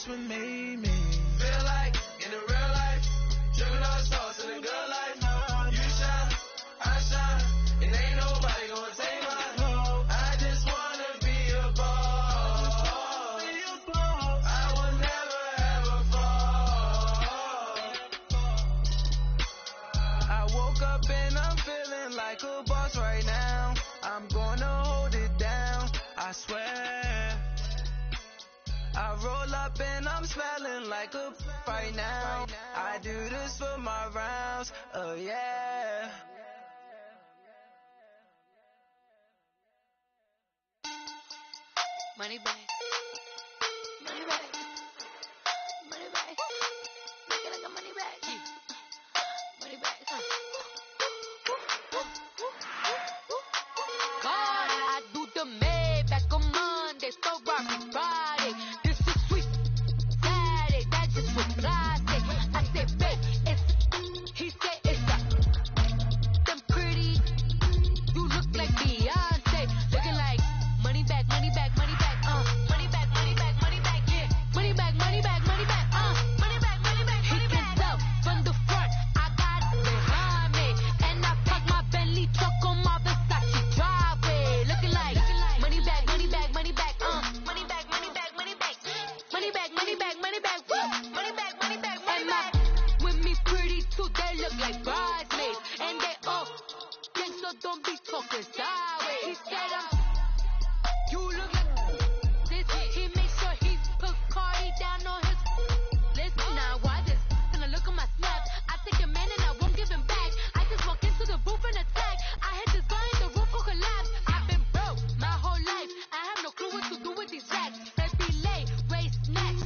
this what made me feel like in the real life, dripping on sauce in the good life. You shine, I shine, and ain't nobody gonna take my home. I just wanna be a boss. I will never ever fall. I woke up and I'm feeling like a boss right now. I'm gonna hold it down, I swear. I roll up and I'm smelling like a right now. I do this for my rounds, oh yeah. Money bag. Money bag. Money bag. Make it like a money bag. Money bag. God, I do the Maybach on Monday, Ferrari Friday. This is sweet Saturday, that's just what classic. I said, babe, it's, he said it's them pretty. You look like Beyonce, looking like money back, money back, money back, money back, money back, money back, yeah, money back, money back, money back, money back, money back, money back. He can tell from the front, I got it behind me, and I park my Bentley truck on my Versace driveway, looking like money back, money back, money back, money back, money back, money back, money back, money back, money back, money back, money back, money back. With me pretty too, they look like bridesmaids, and they all think so. Don't be talking sideways. He said you look like this. He makes sure he put Cardi down on his list. Now why this? Gonna look at my snap. I take a man and I won't give him back. I just walk into the booth and attack. I hit this guy in the roof will collapse. I've been broke my whole life. I have no clue what to do with these racks. Every lay, race snacks.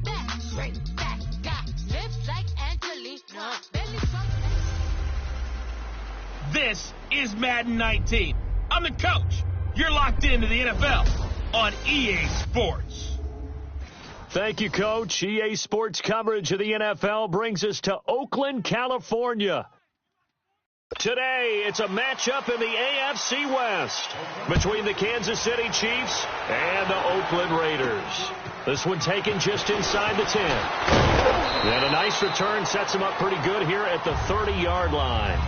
Back, straight back. Got lips like Angelina. Belly front. This is Madden 19. I'm the coach. You're locked into the NFL on EA Sports. Thank you, Coach. EA Sports coverage of the NFL brings us to Oakland, California. Today, it's a matchup in the AFC West between the Kansas City Chiefs and the Oakland Raiders. This one taken just inside the 10. And a nice return sets him up pretty good here at the 30-yard line.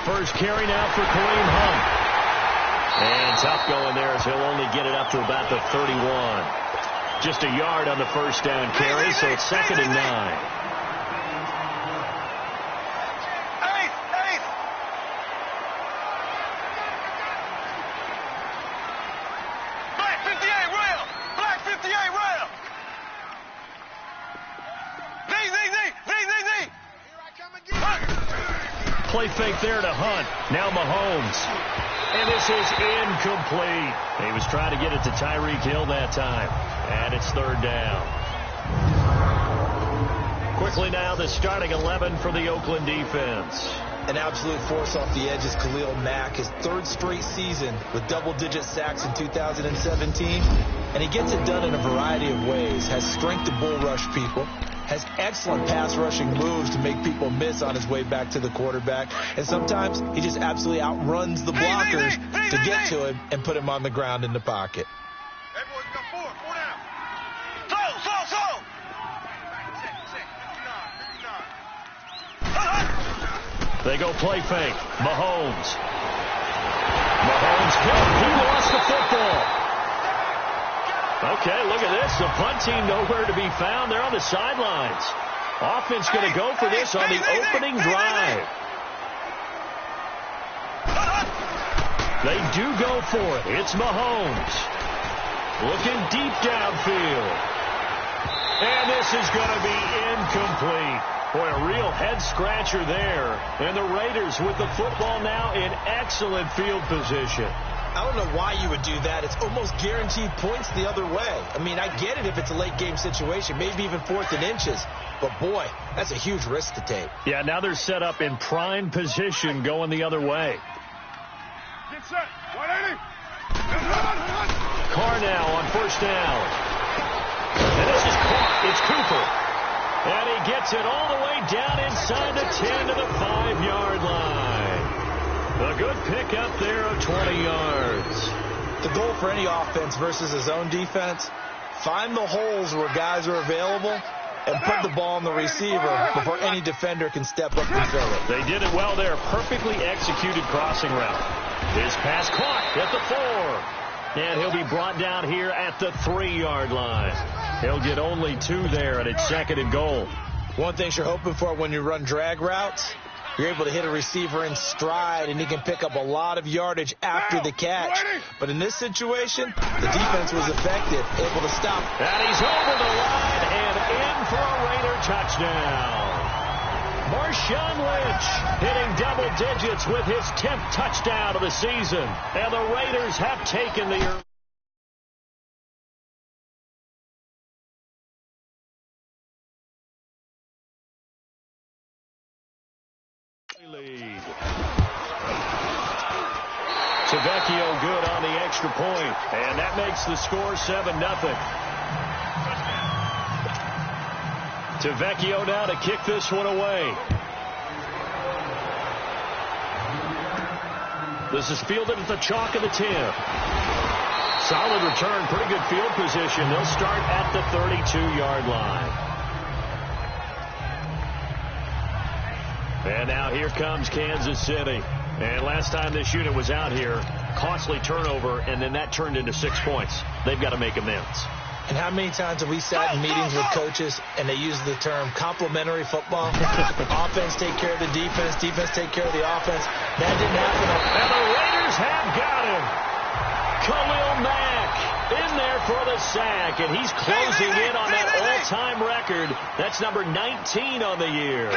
First carry now for Kareem Hunt. And tough going there as he'll only get it up to about the 31. Just a yard on the first down carry, so it's 2nd and 9. Black 58 rail! Black 58 rail! Z! Play fake there to Hunt. Now Mahomes. And this is incomplete. He was trying to get it to Tyreek Hill that time. And it's 3rd down. Quickly now, the starting 11 for the Oakland defense. An absolute force off the edge is Khalil Mack, his 3rd straight season with double-digit sacks in 2017. And he gets it done in a variety of ways. Has strength to bull rush people. Has excellent pass rushing moves to make people miss on his way back to the quarterback. And sometimes he just absolutely outruns the blockers to get to him and put him on the ground in the pocket. Hey, boys, we got 4 down. Slow. They go play fake. Mahomes hit. He lost the football. Okay, look at this. The punt team nowhere to be found. They're on the sidelines. Offense going to go for this on the opening drive. They do go for it. It's Mahomes. Looking deep downfield. And this is going to be incomplete. Boy, a real head-scratcher there. And the Raiders with the football now in excellent field position. I don't know why you would do that. It's almost guaranteed points the other way. I mean, I get it if it's a late game situation, maybe even 4th and inches. But, boy, that's a huge risk to take. Yeah, now they're set up in prime position going the other way. Get set. 180. Carr now on first down. And this is caught. It's Cooper. And he gets it all the way down inside the 10 to the 5-yard line. A good pickup there of 20 yards. The goal for any offense versus his own defense, find the holes where guys are available and put the ball on the receiver before any defender can step up and fill it. They did it well there. Perfectly executed crossing route. His pass caught at the 4. And he'll be brought down here at the 3-yard line. He'll get only 2 there, and it's 2nd and goal. One thing you're hoping for when you run drag routes, you're able to hit a receiver in stride, and he can pick up a lot of yardage after the catch. But in this situation, the defense was effective, able to stop. And he's over the line and in for a Raider touchdown. Marshawn Lynch hitting double digits with his 10th touchdown of the season. And the Raiders have taken the lead. Tavecchio good on the extra point, and that makes the score 7-0. Tavecchio now to kick this one away. This is fielded at the chalk of the 10. Solid return, pretty good field position. They'll start at the 32-yard line. And now here comes Kansas City. And last time this unit was out here, costly turnover, and then that turned into 6 points. They've got to make amends. And how many times have we sat in meetings with coaches and they use the term complementary football? Offense take care of the defense, defense take care of the offense. That didn't happen. And the Raiders have got him. Khalil Mack in there for the sack, and he's closing in on that all-time record. That's number 19 on the year.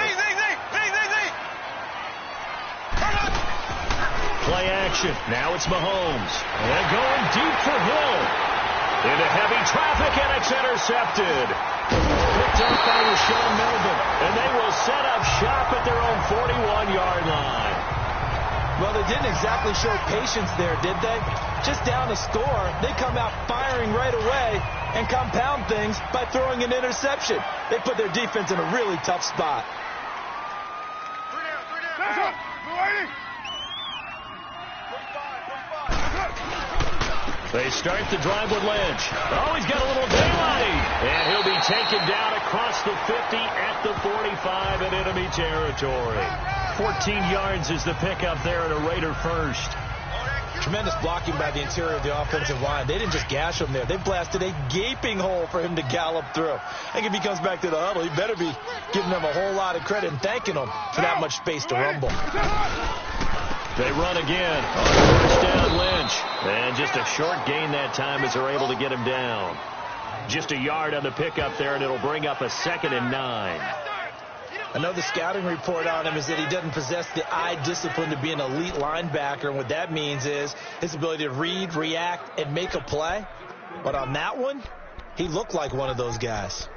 Play action. Now it's Mahomes. And going deep for Hill. Into heavy traffic, and it's intercepted. Picked up by Rashawn Melvin, and they will set up shop at their own 41-yard line. Well, they didn't exactly show patience there, did they? Just down a score, they come out firing right away and compound things by throwing an interception. They put their defense in a really tough spot. They start the drive with Lynch. Oh, he's got a little daylight. And he'll be taken down across the 50 at the 45 in enemy territory. 14 yards is the pickup there at a Raider first. Tremendous blocking by the interior of the offensive line. They didn't just gash him there. They blasted a gaping hole for him to gallop through. I think if he comes back to the huddle, he better be giving them a whole lot of credit and thanking them for that much space to rumble. They run again on first down, Lynch. And just a short gain that time as they're able to get him down. Just a yard on the pickup there, and it'll bring up a 2nd and 9. Another scouting report on him is that he doesn't possess the eye discipline to be an elite linebacker. And what that means is his ability to read, react, and make a play. But on that one, he looked like one of those guys.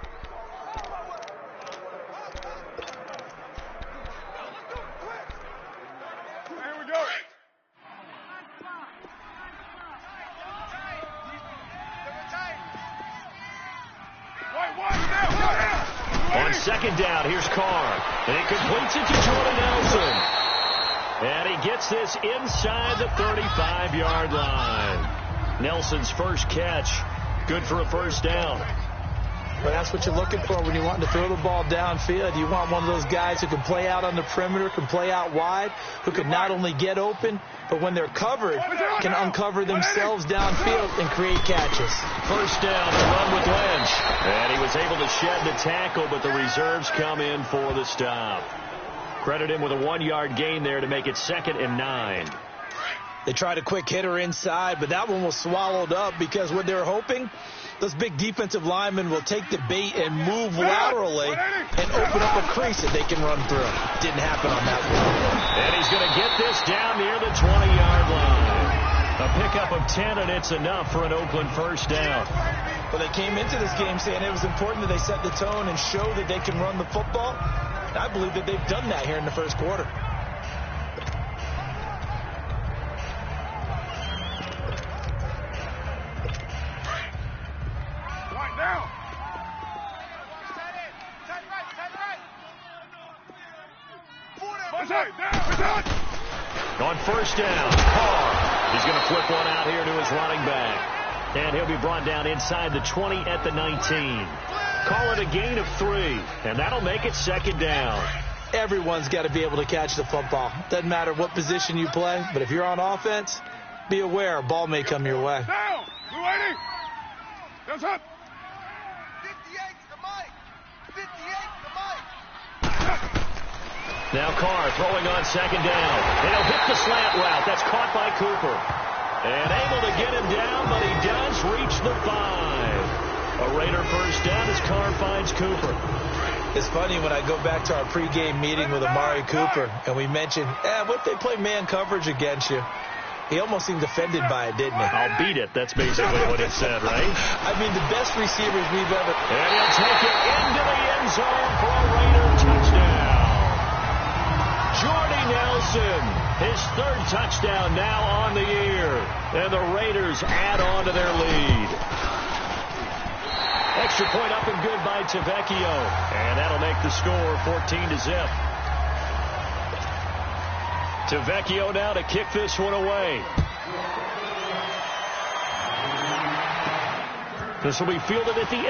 On second down, here's Carr. And he completes it to Jordan Nelson. And he gets this inside the 35-yard line. Nelson's first catch. Good for a first down. But that's what you're looking for when you want to throw the ball downfield. You want one of those guys who can play out on the perimeter, can play out wide, who can not only get open, but when they're covered, can uncover themselves downfield and create catches. First down to run with Lynch. And he was able to shed the tackle, but the reserves come in for the stop. Credit him with a 1-yard gain there to make it 2nd and 9. They tried a quick hitter inside, but that one was swallowed up because what they're hoping, those big defensive linemen will take the bait and move laterally and open up a crease that they can run through. Didn't happen on that one. And he's going to get this down near the 20-yard line. A pickup of 10, and it's enough for an Oakland first down. Well, they came into this game saying it was important that they set the tone and show that they can run the football. I believe that they've done that here in the first quarter. Right now. On first down, Carr. He's going to flip one out here to his running back. And he'll be brought down inside the 20 at the 19. Call it a gain of 3, and that'll make it second down. Everyone's got to be able to catch the football. Doesn't matter what position you play, but if you're on offense, be aware a ball may come your way. Down. We're waiting. That's up. 58 to Mike. 58 to Mike. Now Carr throwing on second down. And he'll hit the slant route. That's caught by Cooper. And able to get him down, but he does reach the 5. A Raider first down as Carr finds Cooper. It's funny when I go back to our pregame meeting with Amari Cooper, and we mentioned, what if they play man coverage against you? He almost seemed offended by it, didn't he? I'll beat it. That's basically what he said, right? I mean, the best receivers we've ever... And he'll take it into the end zone for a Raider touchdown. Jordy Nelson, his 3rd touchdown now on the year. And the Raiders add on to their lead. Extra point up and good by Tavecchio. And that'll make the score 14-0. Tavecchio now to kick this one away. This will be fielded at the 8.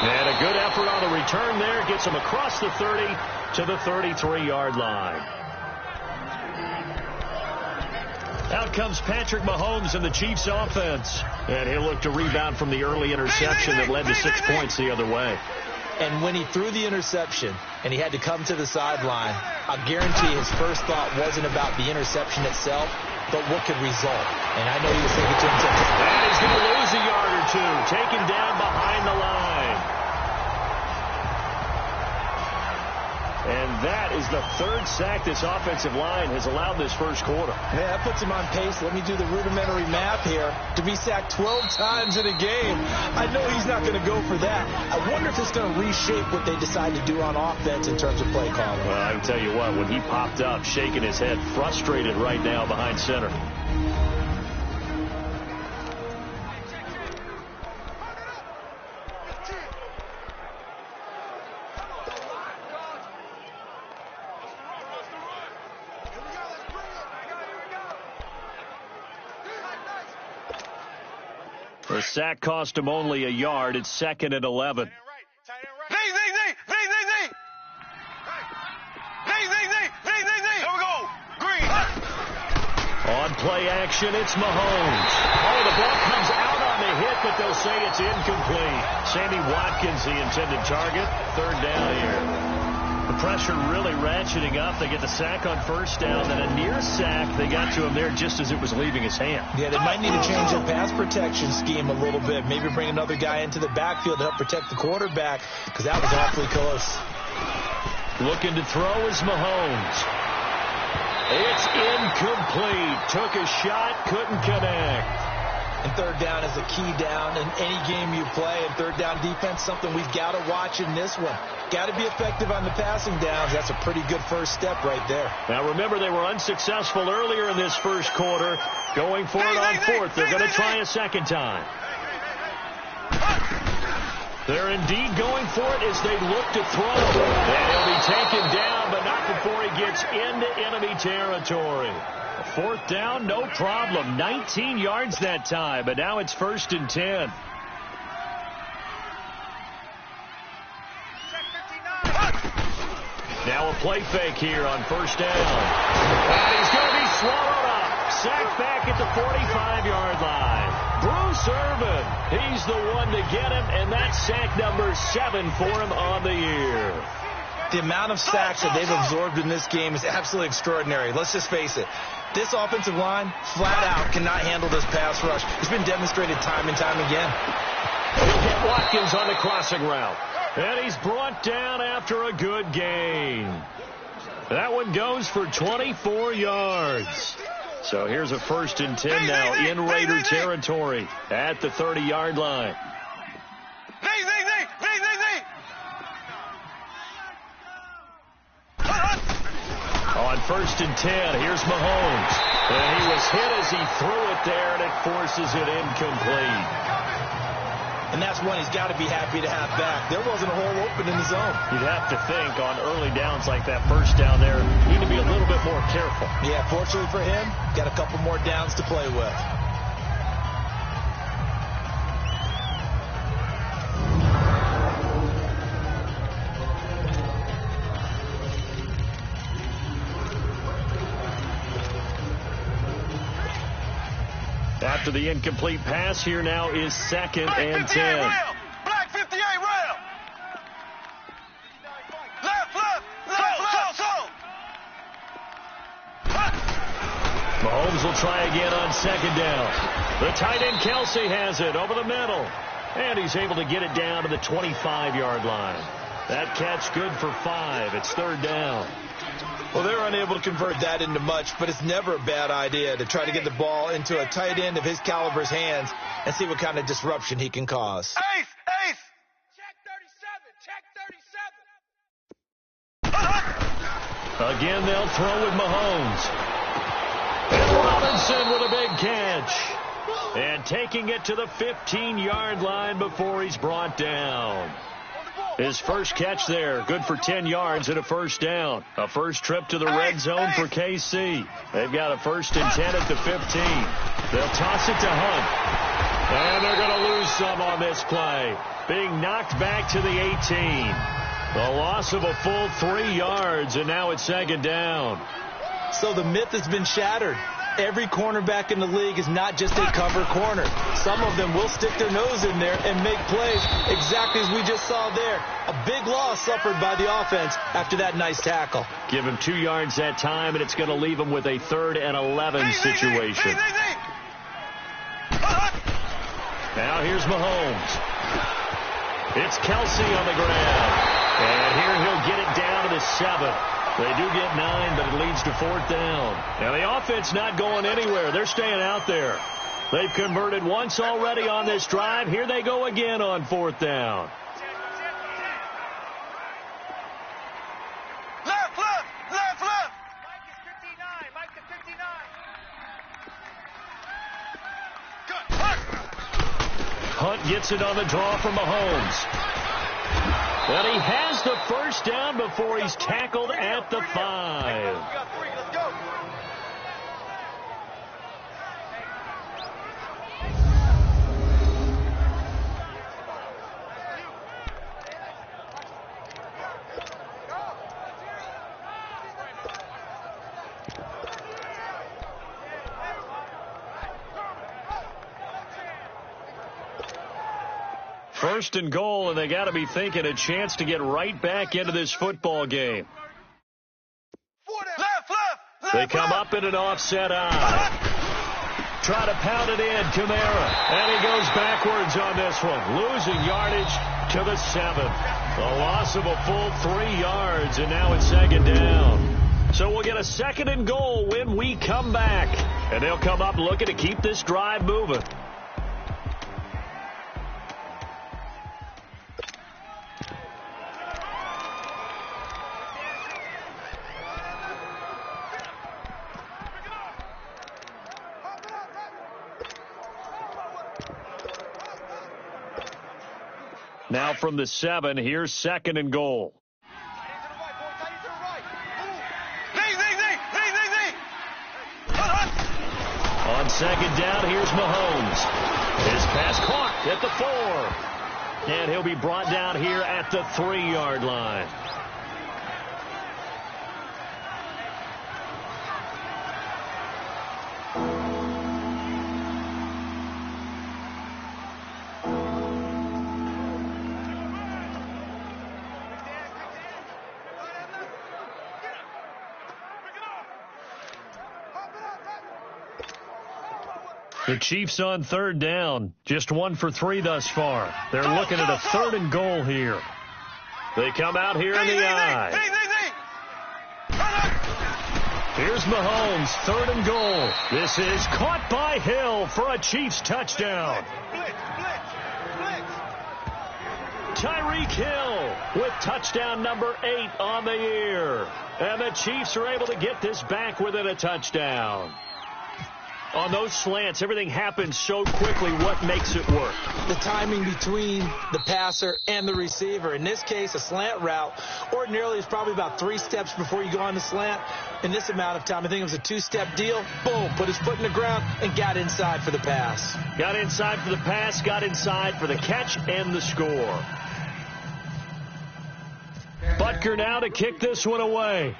And a good effort on the return there. Gets him across the 30 to the 33-yard line. Out comes Patrick Mahomes in the Chiefs offense. And he'll look to rebound from the early interception that led to 6 points the other way. And when he threw the interception and he had to come to the sideline, I guarantee his first thought wasn't about the interception itself, but what could result. And I know he was thinking to himself, and he's going to lose a yard or 2, taken down behind the line. And that is the 3rd sack this offensive line has allowed this first quarter. Yeah, that puts him on pace. Let me do the rudimentary math here. To be sacked 12 times in a game, I know he's not going to go for that. I wonder if it's going to reshape what they decide to do on offense in terms of play calling. Well, I can tell you what, when he popped up, shaking his head, frustrated right now behind center. The sack cost him only a yard. It's 2nd and 11. On play action, it's Mahomes. Oh, the ball comes out on the hit, but they'll say it's incomplete. Sammy Watkins, the intended target. 3rd down here. The pressure really ratcheting up. They get the sack on first down, then a near sack. They got to him there just as it was leaving his hand. Yeah, they might need to change their pass protection scheme a little bit. Maybe bring another guy into the backfield to help protect the quarterback, because that was awfully close. Looking to throw is Mahomes. It's incomplete. Took a shot, couldn't connect. And 3rd down is a key down in any game you play. And 3rd down defense, something we've got to watch in this one. Got to be effective on the passing downs. That's a pretty good first step right there. Now, remember, they were unsuccessful earlier in this first quarter. Going for it on 4th. They're going to try a second time. They're indeed going for it as they look to throw. And he'll be taken down, but not before he gets into enemy territory. 4th down, no problem. 19 yards that time, but now it's 1st and 10. Now a play fake here on first down. And he's going to be swallowed up. Sacked back at the 45-yard line. Bruce Irvin, he's the one to get him, and that's sack number 7 for him on the year. The amount of sacks that they've absorbed in this game is absolutely extraordinary. Let's just face it. This offensive line, flat out, cannot handle this pass rush. It's been demonstrated time and time again. He'll get Watkins on the crossing route. And he's brought down after a good gain. That one goes for 24 yards. So here's a 1st and 10 now in Raider territory at the 30-yard line. On 1st and 10, here's Mahomes. And he was hit as he threw it there, and it forces it incomplete. And that's one he's got to be happy to have back. There wasn't a hole open in the zone. You'd have to think on early downs like that first down there, you need to be a little bit more careful. Yeah, fortunately for him, got a couple more downs to play with. After the incomplete pass, here now is 2nd and 10. Black 58 rail. Left. Mahomes will try again on 2nd down. The tight end Kelsey has it over the middle. And he's able to get it down to the 25-yard line. That catch good for 5. It's 3rd down. Well, they're unable to convert that into much, but it's never a bad idea to try to get the ball into a tight end of his caliber's hands and see what kind of disruption he can cause. Ace. Check 37. Again, they'll throw with Mahomes. And Robinson with a big catch. And taking it to the 15-yard line before he's brought down. His first catch there, good for 10 yards and a 1st down. A first trip to the red zone for KC. They've got a 1st and 10 at the 15. They'll toss it to Hunt. And they're going to lose some on this play. Being knocked back to the 18. The loss of a full 3 yards, and now it's 2nd down. So the myth has been shattered. Every cornerback in the league is not just a cover corner. Some of them will stick their nose in there and make plays exactly as we just saw there. A big loss suffered by the offense after that nice tackle. Give him 2 yards that time, and it's going to leave him with a 3rd and 11 situation. Now here's Mahomes. It's Kelsey on the ground. And here he'll get it down to the 7. They do get 9, but it leads to 4th down. Now, the offense not going anywhere. They're staying out there. They've converted once already on this drive. Here they go again on 4th down. Left. Mike is 59. Mike to 59. Hunt gets it on the draw from Mahomes. But he has the 1st down before he's tackled at the 5. We got 3. Let's go. First and goal, and they got to be thinking a chance to get right back into this football game. Left. They come up in an offset eye. Try to pound it in, Kamara. And he goes backwards on this one, losing yardage to the 7. A loss of a full 3 yards, and now it's 2nd down. So we'll get a 2nd and goal when we come back. And they'll come up looking to keep this drive moving. Now from the 7, here's 2nd and goal. On 2nd down, here's Mahomes. His pass caught at the 4. And he'll be brought down here at the 3-yard line. The Chiefs on 3rd down, just 1 for 3 thus far. They're looking at a 3rd and goal here. They come out here in the I. Here's Mahomes, 3rd and goal. This is caught by Hill for a Chiefs touchdown. Tyreek Hill with touchdown number 8 on the year. And the Chiefs are able to get this back within a touchdown. On those slants, everything happens so quickly. What makes it work? The timing between the passer and the receiver. In this case, a slant route ordinarily is probably about 3 steps before you go on the slant. In this amount of time, I think it was a 2-step deal. Boom, put his foot in the ground and got inside for the pass. Got inside for the pass, got inside for the catch and the score. Butker now to kick this one away.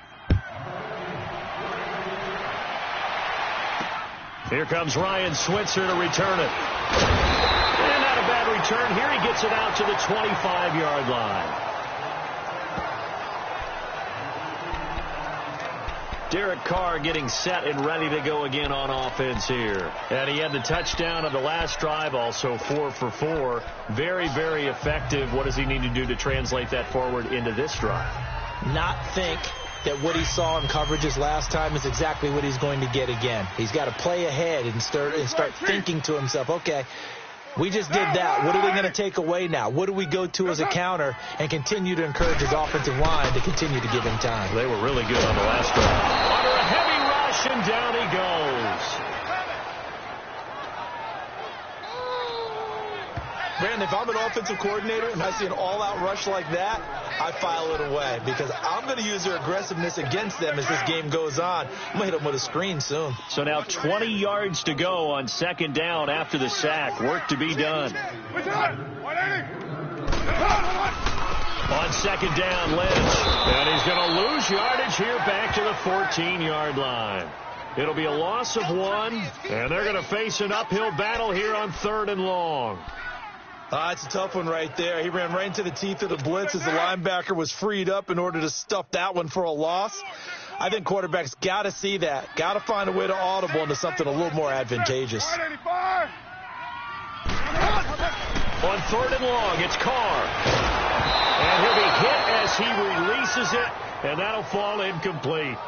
Here comes Ryan Switzer to return it. And not a bad return. Here he gets it out to the 25-yard line. Derek Carr getting set and ready to go again on offense here. And he had the touchdown of the last drive, also 4 for 4. Very, very effective. What does he need to do to translate that forward into this drive? Not think that what he saw in coverages last time is exactly what he's going to get again. He's got to play ahead and start thinking to himself, okay, we just did that. What are we going to take away now? What do we go to as a counter, and continue to encourage his offensive line to continue to give him time? They were really good on the last drive. Under a heavy rush, and down he goes. Brandon, if I'm an offensive coordinator and I see an all-out rush like that, I file it away because I'm going to use their aggressiveness against them as this game goes on. I'm going to hit them with a screen soon. So now 20 yards to go on 2nd down after the sack. Work to be done. On 2nd down, Lynch. And he's going to lose yardage here back to the 14-yard line. It'll be a loss of 1, and they're going to face an uphill battle here on 3rd and long. It's a tough one right there. He ran right into the teeth of the blitz as the linebacker was freed up in order to stuff that one for a loss. I think quarterbacks got to see that. Got to find a way to audible into something a little more advantageous. On 3rd and long, it's Carr. And he'll be hit as he releases it, and that'll fall incomplete.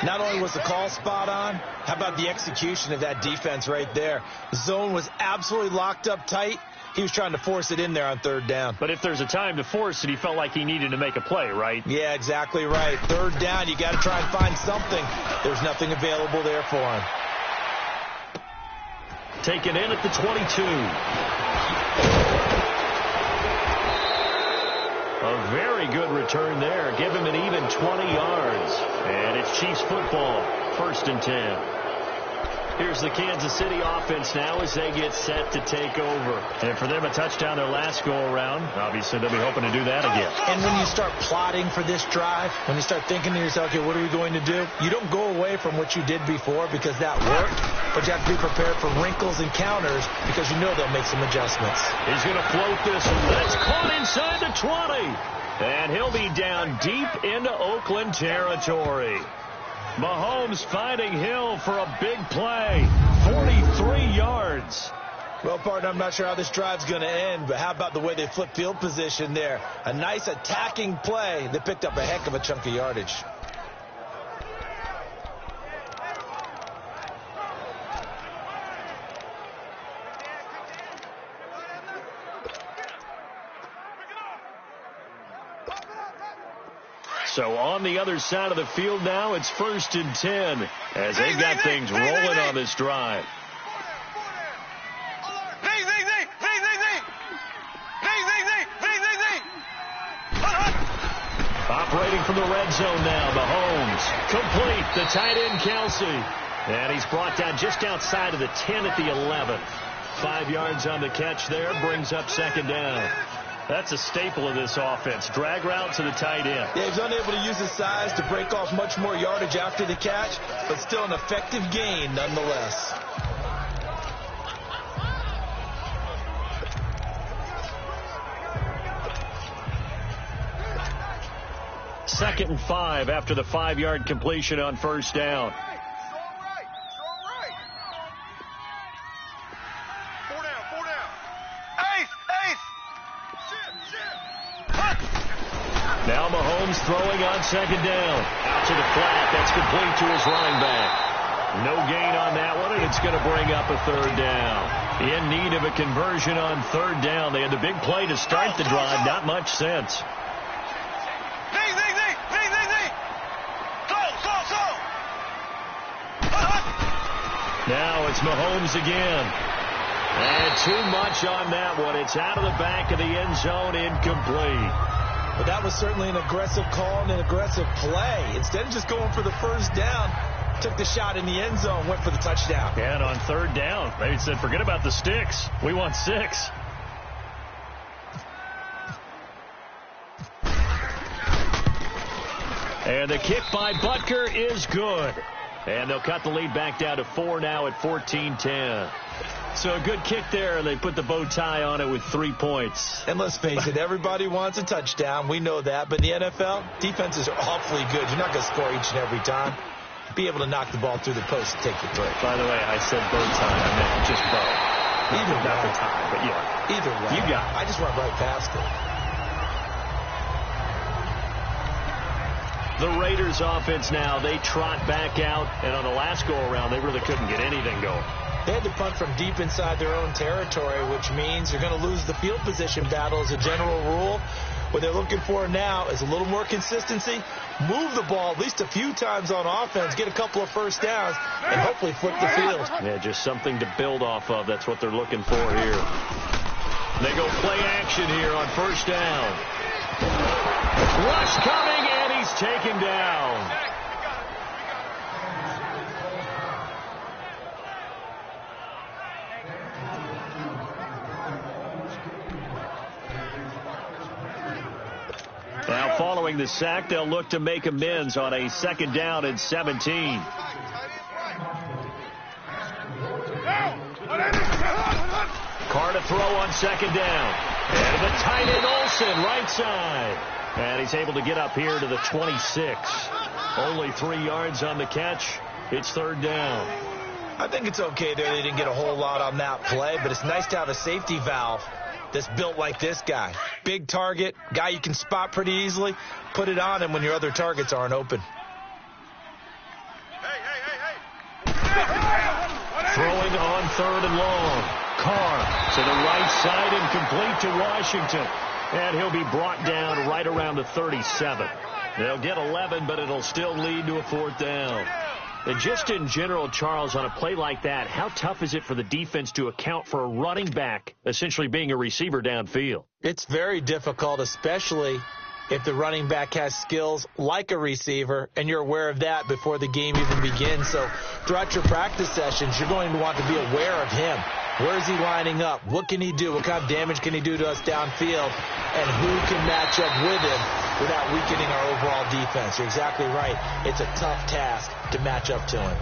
Not only was the call spot on, how about the execution of that defense right there? The zone was absolutely locked up tight. He was trying to force it in there on 3rd down. But if there's a time to force it, he felt like he needed to make a play, right? Yeah, exactly right. 3rd down, you got to try and find something. There's nothing available there for him. Taken in at the 22. A very good return there. Give him an even 20 yards. And it's Chiefs football, 1st and 10. Here's the Kansas City offense now as they get set to take over. And for them, a touchdown their last go-around. Obviously, they'll be hoping to do that again. And when you start plotting for this drive, when you start thinking to yourself, okay, what are we going to do? You don't go away from what you did before because that worked, but you have to be prepared for wrinkles and counters because you know they'll make some adjustments. He's going to float this one. That's caught inside the 20. And he'll be down deep into Oakland territory. Mahomes finding Hill for a big play. 43 yards. Well, partner, I'm not sure how this drive's going to end, but how about the way they flip field position there? A nice attacking play. They picked up a heck of a chunk of yardage. So on the other side of the field now, it's 1st and 10 as they've got things rolling on this drive. Operating from the red zone now, Mahomes. Complete, the tight end, Kelsey. And he's brought down just outside of the 10 at the 11. 5 yards on the catch there, brings up 2nd down. That's a staple of this offense. Drag route to the tight end. Yeah, he's unable to use his size to break off much more yardage after the catch, but still an effective gain nonetheless. Second and 5 after the 5-yard completion on 1st down. Now Mahomes throwing on second down. Out to the flat. That's complete to his running back. No gain on that one, and it's going to bring up a third down. In need of a conversion on third down. They had the big play to start the drive. Not much sense. Now it's Mahomes again. And too much on that one. It's out of the back of the end zone, incomplete. But that was certainly an aggressive call and an aggressive play. Instead of just going for the first down, took the shot in the end zone, went for the touchdown. And on third down, they said, forget about the sticks. We want 6. And the kick by Butker is good. And they'll cut the lead back down to 4 now at 14-10. So a good kick there, and they put the bow tie on it with 3 points. And let's face it, everybody wants a touchdown. We know that. But in the NFL, defenses are awfully good. You're not going to score each and every time. Be able to knock the ball through the post and take the three. By the way, I said bow tie. I meant just bow. Either not way. the tie, but yeah. Either way. You got it. I just went right past it. The Raiders offense now, they trot back out, and on the last go-around, they really couldn't get anything going. They had to punt from deep inside their own territory, which means you're going to lose the field position battle as a general rule. What they're looking for now is a little more consistency, move the ball at least a few times on offense, get a couple of first downs, and hopefully flip the field. Yeah, just something to build off of. That's what they're looking for here. They go play action here on first down. Rush coming, and he's taken down. Now, following the sack, they'll look to make amends on a second down and 17. Carr to throw on second down. And the tight end Olsen, right side. And he's able to get up here to the 26. Only 3 yards on the catch. It's third down. I think it's okay there. They didn't get a whole lot on that play, but it's nice to have a safety valve that's built like this guy. Big target, guy you can spot pretty easily. Put it on him when your other targets aren't open. Throwing on third and long. Carr to the right side and complete to Washington. And he'll be brought down right around the 37. They'll get 11, but it'll still lead to a fourth down. And just in general, Charles, on a play like that, how tough is it for the defense to account for a running back essentially being a receiver downfield? It's very difficult, especially if the running back has skills like a receiver, and you're aware of that before the game even begins. So throughout your practice sessions, you're going to want to be aware of him. Where is he lining up? What can he do? What kind of damage can he do to us downfield? And who can match up with him without weakening our overall defense? You're exactly right. It's a tough task to match up to him.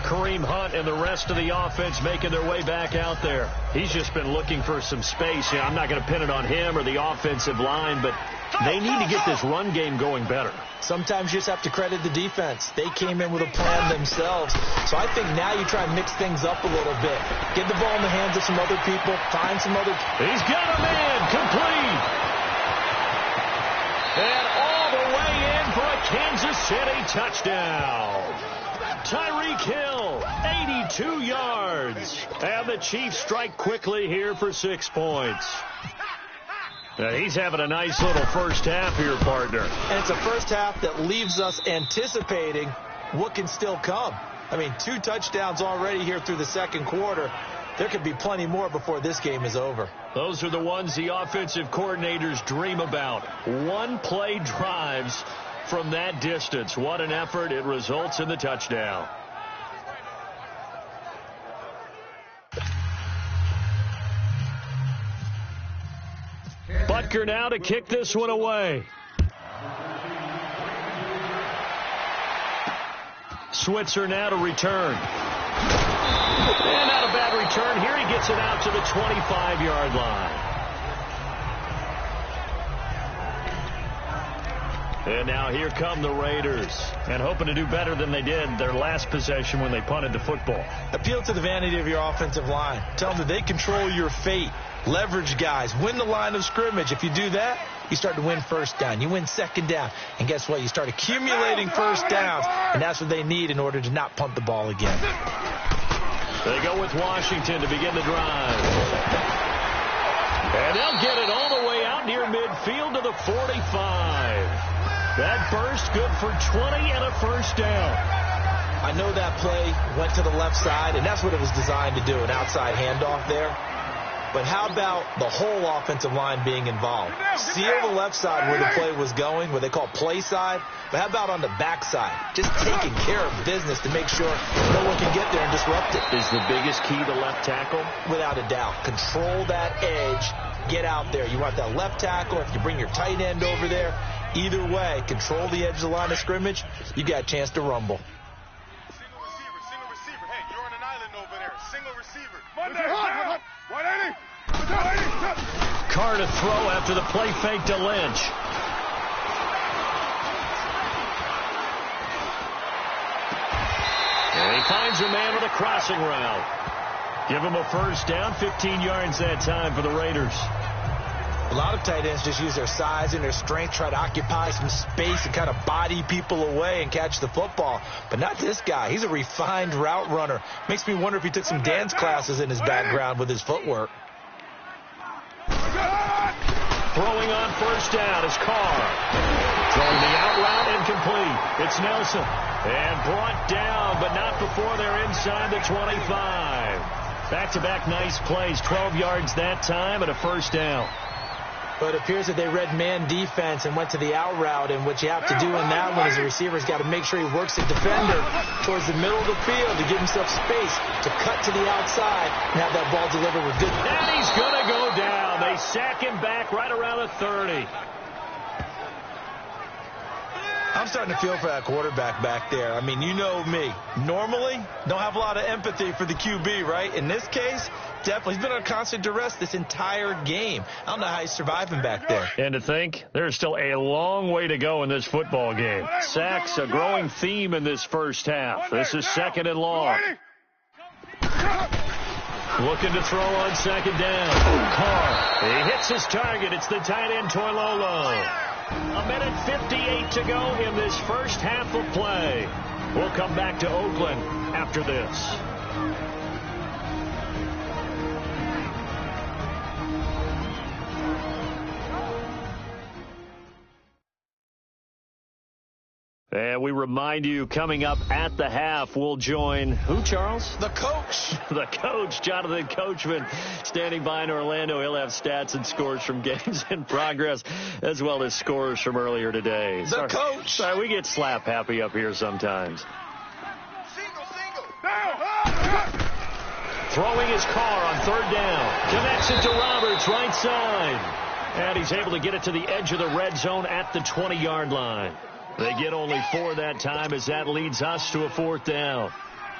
Kareem Hunt and the rest of the offense making their way back out there. He's just been looking for some space. I'm not going to pin it on him or the offensive line, but they need to get this run game going better. Sometimes you just have to credit the defense. They came in with a plan themselves. So I think now you try and mix things up a little bit. Get the ball in the hands of some other people. Find some other... He's got a man complete. And all the way in for a Kansas City touchdown. Tyreek Hill, 82 yards. And the Chiefs strike quickly here for 6 points. Now he's having a nice little first half here, partner. And it's a first half that leaves us anticipating what can still come. I mean, 2 touchdowns already here through the second quarter. There could be plenty more before this game is over. Those are the ones the offensive coordinators dream about. One-play drives from that distance. What an effort. It results in the touchdown. Butker now to kick this one away. Switzer now to return. And not a bad return. Here he gets it out to the 25-yard line. And now here come the Raiders. And hoping to do better than they did their last possession when they punted the football. Appeal to the vanity of your offensive line. Tell them that they control your fate. leverage guys, win the line of scrimmage. If you do that, you start to win first down. You win second down. And guess what? You start accumulating first downs, and that's what they need in order to not punt the ball again. They go with Washington to begin the drive. And they'll get it all the way out near midfield to the 45. That burst good for 20 and a first down. I know that play went to the left side, and that's what it was designed to do, an outside handoff there. But how about the whole offensive line being involved? Seal the left side where the play was going, what they call play side. But how about on the back side? Just taking care of business to make sure no one can get there and disrupt it. Is the biggest key the left tackle? Without a doubt. Control that edge. Get out there. You want that left tackle. If you bring your tight end over there, either way, control the edge of the line of scrimmage, you got a chance to rumble. Single receiver. Hey, you're on an island over there. Single receiver. Carr to throw after the play fake to Lynch. And he finds a man with a crossing route. Give him a first down, 15 yards that time for the Raiders. A lot of tight ends just use their size and their strength, try to occupy some space and kind of body people away and catch the football. But not this guy. He's a refined route runner. Makes me wonder if he took some dance classes in his background with his footwork. Throwing on first down is Carr. Throwing the out route incomplete. It's Nelson. And brought down, but not before they're inside the 25. Back-to-back nice plays. 12 yards that time and a first down. But it appears that they read man defense and went to the out route, and what you have to do in that one is the receiver's got to make sure he works the defender towards the middle of the field to give himself space to cut to the outside and have that ball delivered with good. And he's going to go down. They sack him back right around the 30. I'm starting to feel for that quarterback back there. I mean, you know me. Normally, don't have a lot of empathy for the QB, right? In this case, definitely. He's been under constant duress this entire game. I don't know how he's surviving back there. And to think, there's still a long way to go in this football game. Sacks, a growing theme in this first half. This is second and long. Looking to throw on second down. Carr. He hits his target. It's the tight end, Toilolo. A minute 58 to go in this first half of play. We'll come back to Oakland after this. And we remind you, coming up at the half, we'll join who, Charles? The coach. The coach, Jonathan Coachman, standing by in Orlando. He'll have stats and scores from games in progress, as well as scores from earlier today. The coach. Sorry, we get slap happy up here sometimes. Single. Throwing his Carr on third down. Connects it to Roberts, right side. And he's able to get it to the edge of the red zone at the 20-yard line. They get only 4 that time as that leads us to a fourth down.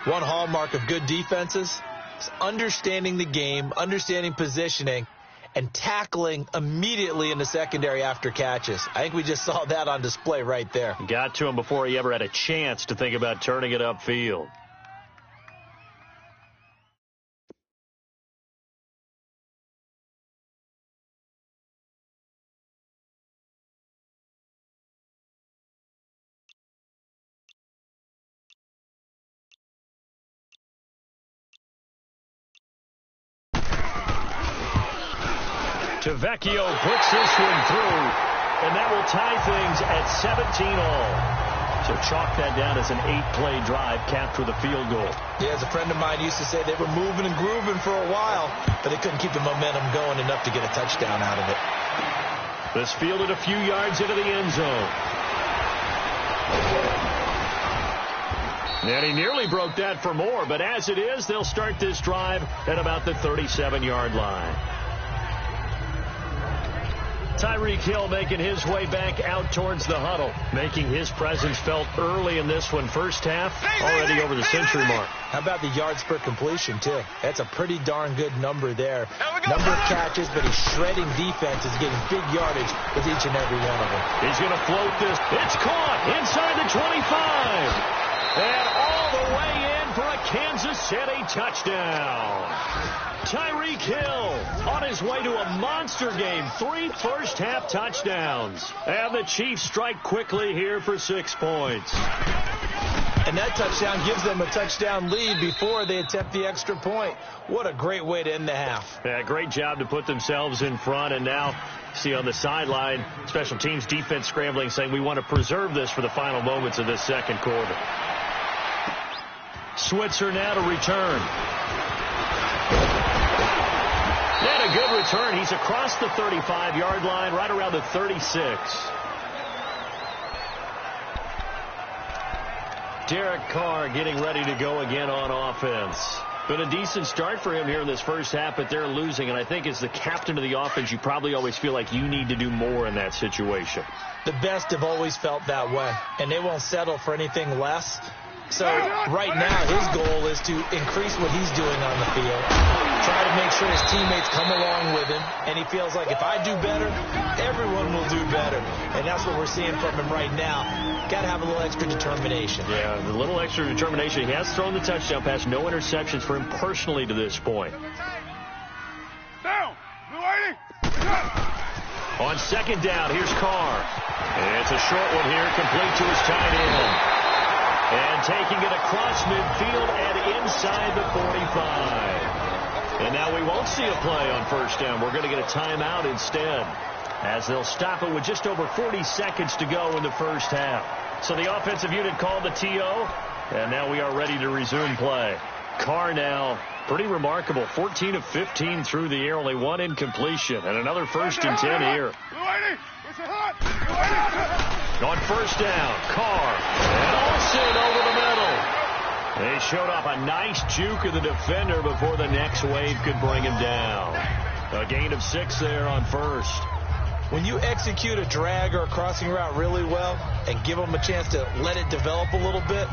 One hallmark of good defenses is understanding the game, understanding positioning, and tackling immediately in the secondary after catches. I think we just saw that on display right there. Got to him before he ever had a chance to think about turning it upfield. Tavecchio puts this one through, and that will tie things at 17 all. So chalk that down as an 8-play drive capped with a field goal. Yeah, as a friend of mine used to say, they were moving and grooving for a while, but they couldn't keep the momentum going enough to get a touchdown out of it. This fielded a few yards into the end zone. And he nearly broke that for more, but as it is, they'll start this drive at about the 37-yard line. Tyreek Hill making his way back out towards the huddle, making his presence felt early in this one. First half, already over the century mark. How about the yards per completion, too? That's a pretty darn good number there. Number of catches, but he's shredding defenses, getting big yardage with each and every one of them. He's going to float this. It's caught inside the 25. And all the way in for a Kansas City touchdown. Tyreek Hill on his way to a monster game. 3 first-half touchdowns. And the Chiefs strike quickly here for 6 points. And that touchdown gives them a touchdown lead before they attempt the extra point. What a great way to end the half. Yeah, great job to put themselves in front. And now, see on the sideline, special teams defense scrambling, saying we want to preserve this for the final moments of this second quarter. Switzer now to return. And a good return. He's across the 35-yard line, right around the 36. Derek Carr getting ready to go again on offense. Been a decent start for him here in this first half, but they're losing. And I think as the captain of the offense, you probably always feel like you need to do more in that situation. The best have always felt that way, and they won't settle for anything less. So right now his goal is to increase what he's doing on the field, try to make sure his teammates come along with him, and he feels like if I do better, everyone will do better. And that's what we're seeing from him right now. Got to have a little extra determination. Yeah, a little extra determination. He has thrown the touchdown pass. No interceptions for him personally to this point. Down. On second down, here's Carr. It's a short one here, complete to his tight end. And taking it across midfield and inside the 45. And now we won't see a play on first down. We're going to get a timeout instead, as they'll stop it with just over 40 seconds to go in the first half. So the offensive unit called the TO, and now we are ready to resume play. Carr now, pretty remarkable, 14 of 15 through the air, only 1 incompletion, and another 1st and 10 here. On first down, Carr, and Olsen over the middle. They showed off a nice juke of the defender before the next wave could bring him down. A gain of 6 there on first. When you execute a drag or a crossing route really well and give them a chance to let it develop a little bit,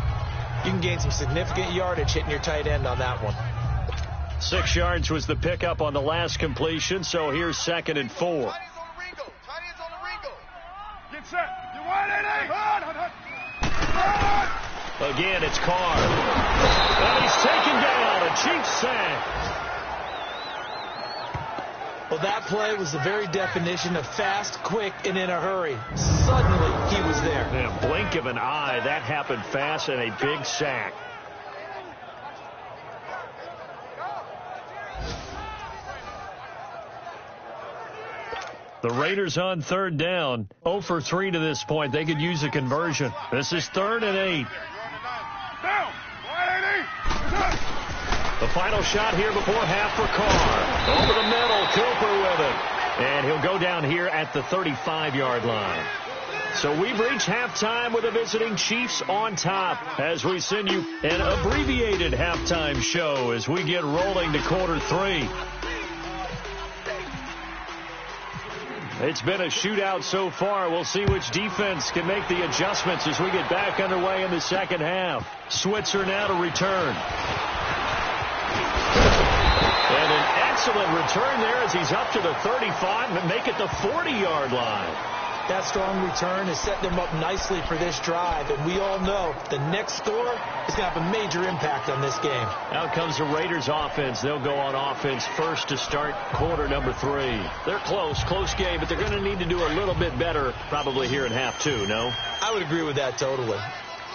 you can gain some significant yardage hitting your tight end on that one. 6 yards was the pickup on the last completion, so here's 2nd and 4. Get set. You want it, Again, it's Carr. And he's taken down. A Chiefs sack. Well, that play was the very definition of fast, quick, and in a hurry. Suddenly, he was there. In a blink of an eye, that happened fast, and a big sack. The Raiders on third down, 0 for 3 to this point. They could use a conversion. This is 3rd and 8. The final shot here before half for Carr. Over the middle, Cooper with it. And he'll go down here at the 35-yard line. So we've reached halftime with the visiting Chiefs on top as we send you an abbreviated halftime show as we get rolling to quarter 3. It's been a shootout so far. We'll see which defense can make the adjustments as we get back underway in the second half. Switzer now to return. And an excellent return there as he's up to the 35 and make it the 40-yard line. That strong return is setting them up nicely for this drive, and we all know the next score is going to have a major impact on this game. Out comes the Raiders offense. They'll go on offense first to start quarter number 3. They're close game, but they're going to need to do a little bit better probably here in half 2, no? I would agree with that totally.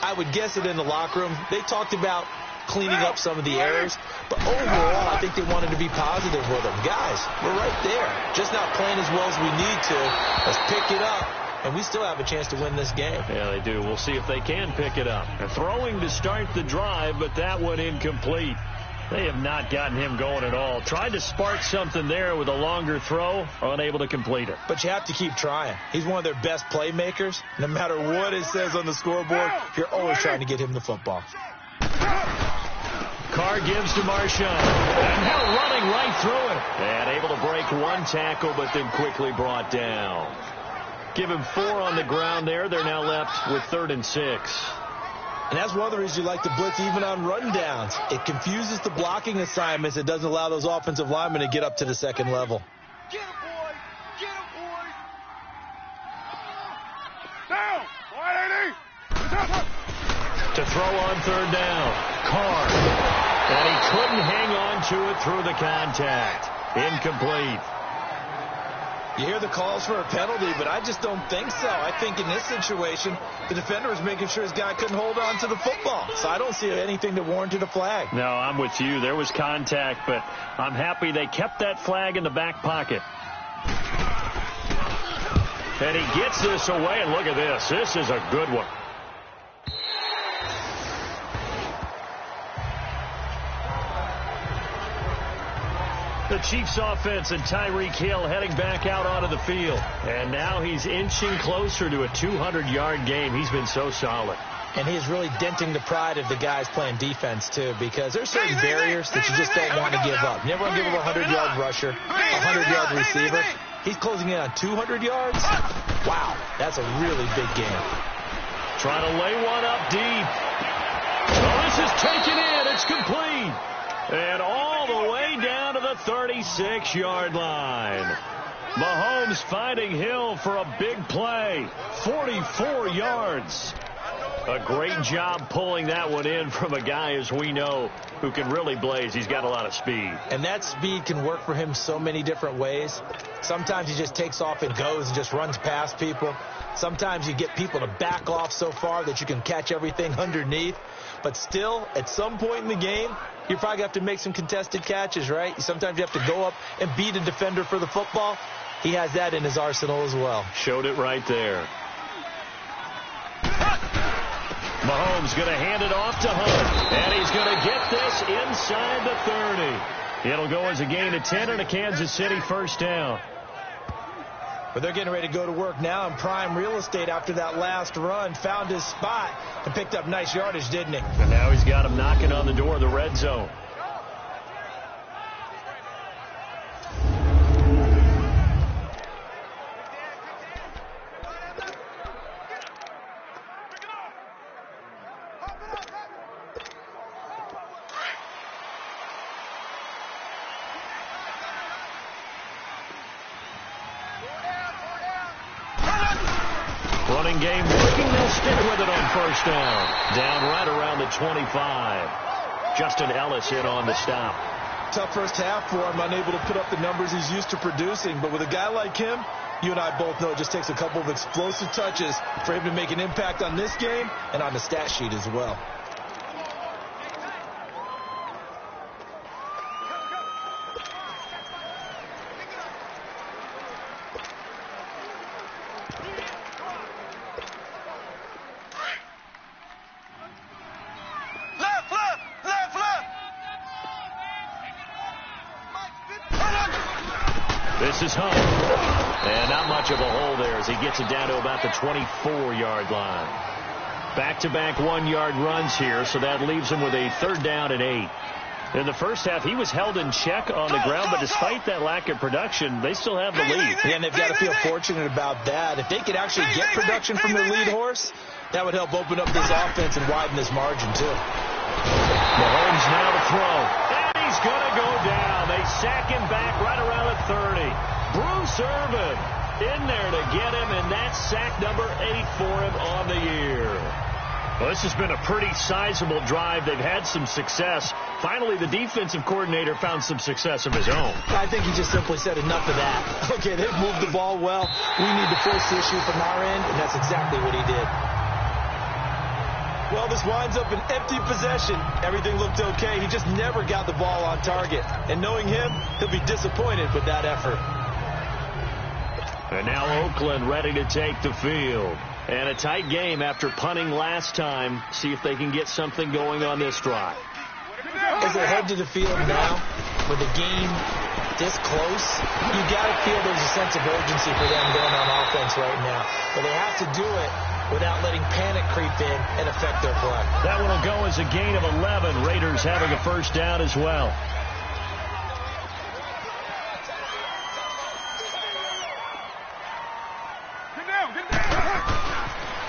I would guess it in the locker room. They talked about cleaning up some of the errors, but overall, I think they wanted to be positive with them. Guys, we're right there. Just not playing as well as we need to. Let's pick it up, and we still have a chance to win this game. Yeah, they do. We'll see if they can pick it up. They're throwing to start the drive, but that one incomplete. They have not gotten him going at all. Tried to spark something there with a longer throw, unable to complete it. But you have to keep trying. He's one of their best playmakers. No matter what it says on the scoreboard, you're always trying to get him the football. Carr gives to Marshawn, and now running right through it. And able to break one tackle, but then quickly brought down. Give him 4 on the ground there. They're now left with 3rd and 6. And that's one of the reasons you like to blitz even on run downs. It confuses the blocking assignments. It doesn't allow those offensive linemen to get up to the second level. Get him, boys. Get him, boys. Down. To throw on 3rd down. Carr. And he couldn't hang on to it through the contact. Incomplete. You hear the calls for a penalty, but I just don't think so. I think in this situation, the defender was making sure his guy couldn't hold on to the football. So I don't see anything that warranted a flag. No, I'm with you. There was contact, but I'm happy they kept that flag in the back pocket. And he gets this away, and look at this. This is a good one. The Chiefs offense and Tyreek Hill heading back out onto the field. And now he's inching closer to a 200-yard game. He's been so solid. And he's really denting the pride of the guys playing defense, too, because there's certain barriers that you just don't want to give up. Never want to give up a 100-yard rusher, a 100-yard receiver. He's closing in on 200 yards. Wow, that's a really big game. Trying to lay one up deep. Oh, this is taken in. It's complete. And all the way down to the 36-yard line. Mahomes finding Hill for a big play. 44 yards. A great job pulling that one in from a guy, as we know, who can really blaze. He's got a lot of speed. And that speed can work for him so many different ways. Sometimes he just takes off and goes and just runs past people. Sometimes you get people to back off so far that you can catch everything underneath. But still, at some point in the game, you probably have to make some contested catches, right? Sometimes you have to go up and beat a defender for the football. He has that in his arsenal as well. Showed it right there. Mahomes going to hand it off to Hunt. And he's going to get this inside the 30. It'll go as a gain of 10 and a Kansas City first down. But they're getting ready to go to work now in prime real estate after that last run. Found his spot and picked up nice yardage, didn't he? And now he's got him knocking on the door of the red zone. Running game working. They'll stick with it on first down. Down right around the 25. Justin Ellis in on the stop. Tough first half for him, unable to put up the numbers he's used to producing. But with a guy like him, you and I both know it just takes a couple of explosive touches for him to make an impact on this game and on the stat sheet as well. This is Hunt. And not much of a hole there as he gets it down to about the 24-yard line. Back-to-back one-yard runs here, so that leaves him with a third down and 8. In the first half, he was held in check on the ground, but despite that lack of production, they still have the lead. Yeah, and they've got to feel fortunate about that. If they could actually get production from their lead horse, that would help open up this offense and widen this margin, too. Mahomes now to throw. And he's going to go down. They sack him back right around the 30. Bruce Irvin in there to get him, and that's sack number 8 for him on the year. Well, this has been a pretty sizable drive. They've had some success. Finally, the defensive coordinator found some success of his own. I think he just simply said enough of that. Okay, they've moved the ball well. We need to force the issue from our end, and that's exactly what he did. Well, this winds up an empty possession. Everything looked okay. He just never got the ball on target. And knowing him, he'll be disappointed with that effort. And now Oakland ready to take the field. And a tight game after punting last time. See if they can get something going on this drive. As they head to the field now, with the game this close, you got to feel there's a sense of urgency for them going on offense right now. But they have to do it without letting panic creep in and affect their play. That one will go as a gain of 11. Raiders having a first down as well.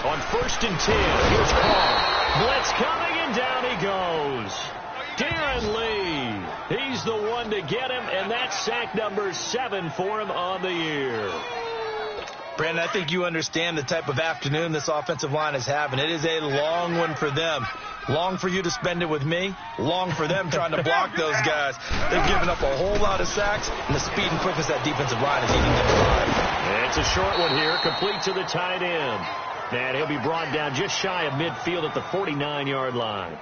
On first and 10, here's Carr. Blitz coming, and down he goes. Darren Lee, he's the one to get him, and that's sack number 7 for him on the year. Brandon, I think you understand the type of afternoon this offensive line is having. It is a long one for them. Long for you to spend it with me. Long for them trying to block those guys. They've given up a whole lot of sacks, and the speed and quickness that defensive line is eating them alive. It's a short one here, complete to the tight end. And he'll be brought down just shy of midfield at the 49-yard line.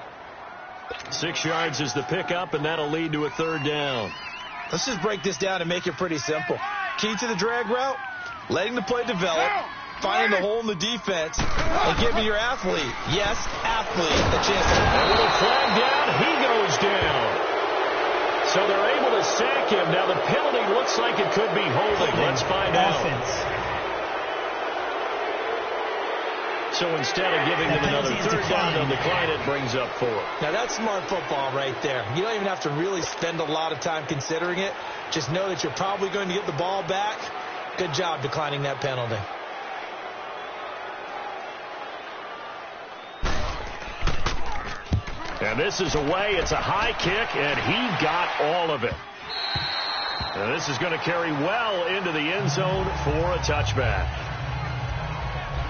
6 yards is the pickup, and that'll lead to a third down. Let's just break this down and make it pretty simple. Key to the drag route, letting the play develop, finding the hole in the defense, and giving your athlete, yes, athlete, a chance to... A little flag down, he goes down. So they're able to sack him. Now the penalty looks like it could be holding. Let's find out. So instead of giving them another third down, they'll decline it, brings up 4. Now that's smart football right there. You don't even have to really spend a lot of time considering it. Just know that you're probably going to get the ball back. Good job declining that penalty. And this is away. It's a high kick, and he got all of it. And this is going to carry well into the end zone for a touchback.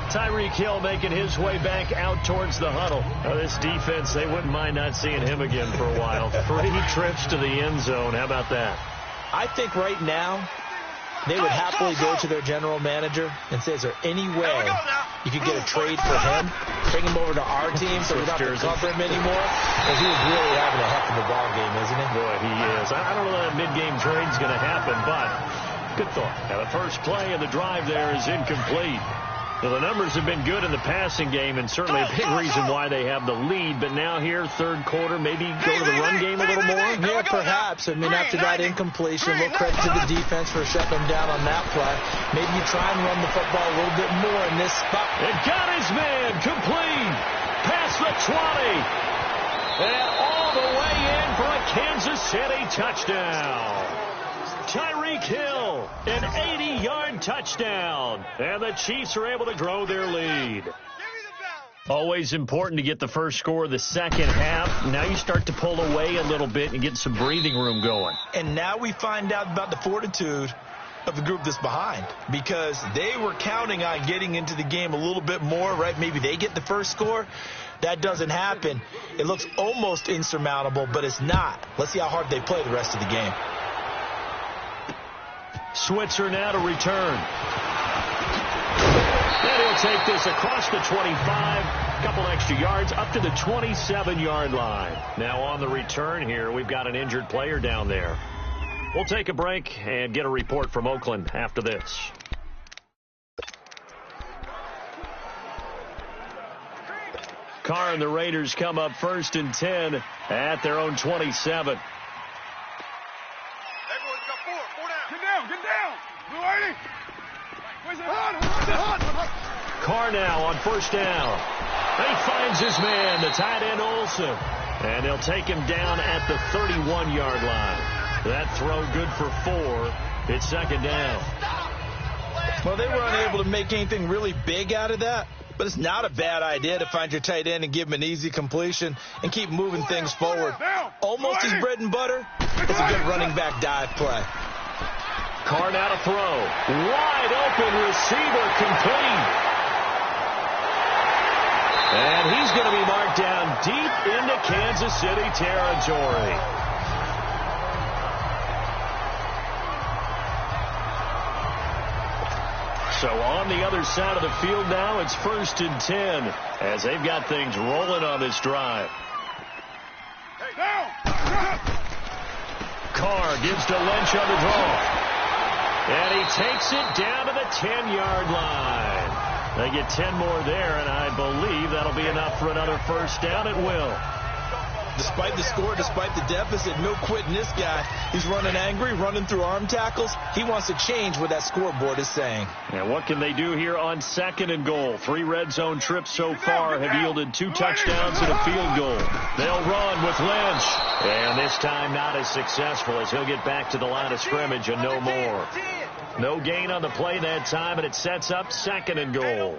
Tyreek Hill making his way back out towards the huddle. This defense, they wouldn't mind not seeing him again for a while. 3 trips to the end zone. How about that? I think right now they would happily go to their general manager and say, is there any way you could get a trade for him, bring him over to our team so we don't have to cover him anymore? Because he is really having a heck of a ball game, isn't he? Boy, he is. I don't know that mid-game trade's going to happen, but good thought. Now, the first play of the drive there is incomplete. So the numbers have been good in the passing game, and certainly a big reason why they have the lead. But now here, third quarter, maybe go to the run game a little more? Yeah, perhaps. I mean, after that incompletion, a little credit to the defense for shutting them down on that play. Maybe you try and run the football a little bit more in this spot. It got his man complete past the 20. And all the way in for a Kansas City touchdown. Tyreek Hill, an 80-yard touchdown. And the Chiefs are able to grow their lead. Always important to get the first score of the second half. Now you start to pull away a little bit and get some breathing room going. And now we find out about the fortitude of the group that's behind, because they were counting on getting into the game a little bit more, right? Maybe they get the first score. That doesn't happen. It looks almost insurmountable, but it's not. Let's see how hard they play the rest of the game. Switzer now to return. And he'll take this across the 25, a couple extra yards, up to the 27-yard line. Now on the return here, we've got an injured player down there. We'll take a break and get a report from Oakland after this. Carr and the Raiders come up 1st and 10 at their own 27. Carr now on 1st down. He finds his man, the tight end Olsen. And they'll take him down at the 31-yard line. That throw good for 4. It's 2nd down. Well, they were unable to make anything really big out of that. But it's not a bad idea to find your tight end and give him an easy completion and keep moving things forward. Almost his bread and butter. It's a good running back dive play. Carr now to throw. Wide open receiver complete. And he's going to be marked down deep into Kansas City territory. So on the other side of the field now, it's 1st and 10 as they've got things rolling on this drive. Carr gives to Lynch on the draw. And he takes it down to the 10-yard line. They get 10 more there, and I believe that'll be enough for another first down. It will. Despite the score, despite the deficit, no quitting this guy. He's running angry, running through arm tackles. He wants to change what that scoreboard is saying. And what can they do here on 2nd and goal? 3 red zone trips so far have yielded 2 touchdowns and a field goal. They'll run with Lynch. And this time not as successful as he'll get back to the line of scrimmage and no more. No gain on the play that time, and it sets up 2nd and goal.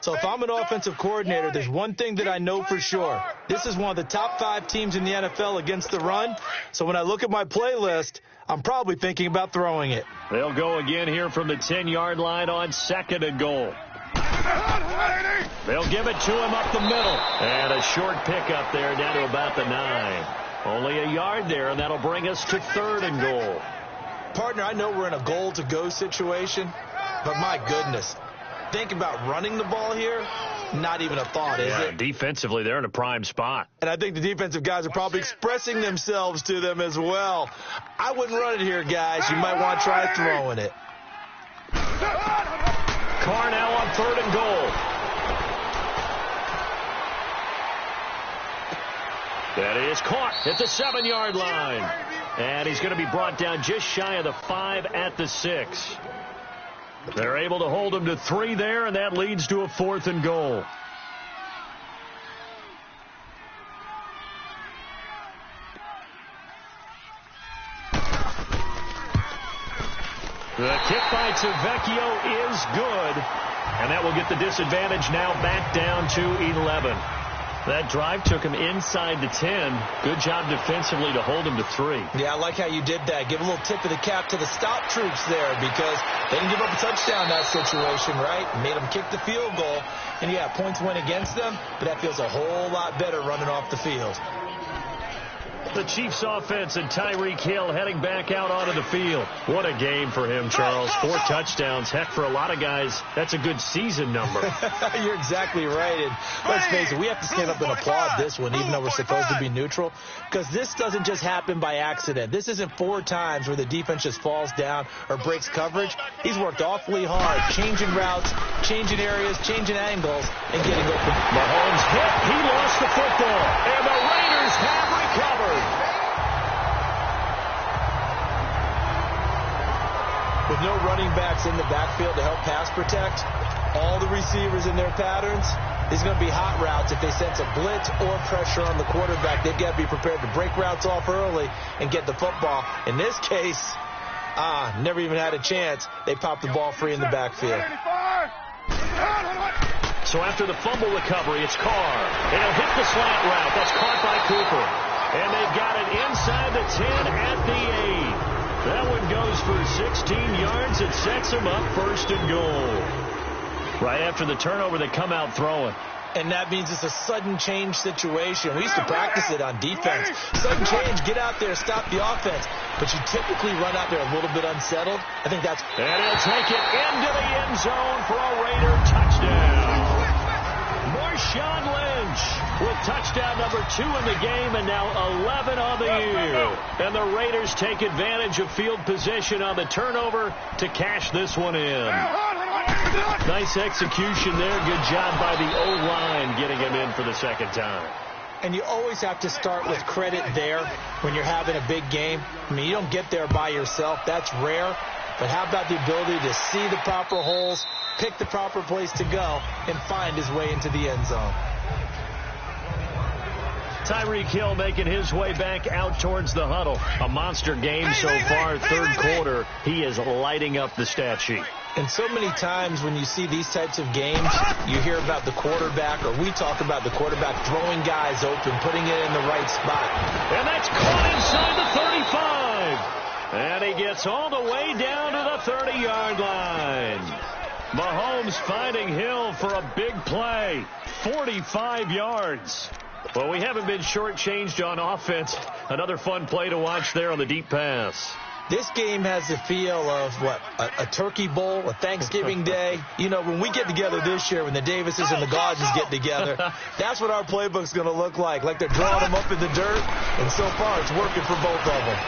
So if I'm an offensive coordinator, there's one thing that I know for sure. This is one of the top 5 teams in the NFL against the run. So when I look at my playlist, I'm probably thinking about throwing it. They'll go again here from the 10-yard line on 2nd and goal. They'll give it to him up the middle. And a short pickup there down to about the 9. Only a yard there, and that'll bring us to 3rd and goal. Partner, I know we're in a goal-to-go situation, but my goodness, think about running the ball here. Not even a thought, is it? Defensively, they're in a prime spot. And I think the defensive guys are probably expressing themselves to them as well. I wouldn't run it here, guys. You might want to try throwing it. Carr now on 3rd and goal. That is caught at the 7-yard line. And he's going to be brought down just shy of the 5 at the 6. They're able to hold him to 3 there, and that leads to a 4th and goal. The kick by Tavecchio is good, and that will get the disadvantage now back down to 11. That drive took him inside the 10. Good job defensively to hold him to 3. Yeah, I like how you did that. Give a little tip of the cap to the stop troops there because they didn't give up a touchdown in that situation, right? Made them kick the field goal. And, yeah, points went against them, but that feels a whole lot better running off the field. The Chiefs offense and Tyreek Hill heading back out onto the field. What a game for him, Charles. 4 touchdowns. Heck, for a lot of guys, that's a good season number. You're exactly right. And let's face it, we have to stand up and applaud this one, even though we're supposed to be neutral, because this doesn't just happen by accident. This isn't 4 times where the defense just falls down or breaks coverage. He's worked awfully hard, changing routes, changing areas, changing angles, and getting open. Mahomes hit. He lost the football. And the Raiders have recovered. With no running backs in the backfield to help pass protect, all the receivers in their patterns, there's going to be hot routes. If they sense a blitz or pressure on the quarterback, they've got to be prepared to break routes off early and get the football. In this case, never even had a chance. They popped the ball free in the backfield. So after the fumble recovery, it's Carr. And he'll hit the slant route. That's caught by Cooper. And they've got it inside the 10 at the 8. That one goes for 16 yards. It sets him up 1st and goal. Right after the turnover, they come out throwing. And that means it's a sudden change situation. We used to practice it on defense. Sudden change, get out there, stop the offense. But you typically run out there a little bit unsettled. I think that's... And he'll take it into the end zone for a Raider touchdown. Marshawn Lynch with touchdown number 2 in the game and now 11 on the year. And the Raiders take advantage of field position on the turnover to cash this one in. Nice execution there. Good job by the O-line getting him in for the 2nd time. And you always have to start with credit there when you're having a big game. I mean, you don't get there by yourself. That's rare. But how about the ability to see the proper holes, pick the proper place to go, and find his way into the end zone? Tyreek Hill making his way back out towards the huddle. A monster game so far, 3rd quarter. He is lighting up the stat sheet. And so many times when you see these types of games, you hear about the quarterback, or we talk about the quarterback throwing guys open, putting it in the right spot. And that's caught inside the 35. And he gets all the way down to the 30-yard line. Mahomes finding Hill for a big play. 45 yards. Well, we haven't been shortchanged on offense. Another fun play to watch there on the deep pass. This game has the feel of, a turkey bowl, a Thanksgiving day. You know, when we get together this year, when the Davises and the Gauges get together, that's what our playbook's going to look like. Like they're drawing them up in the dirt, and so far it's working for both of them.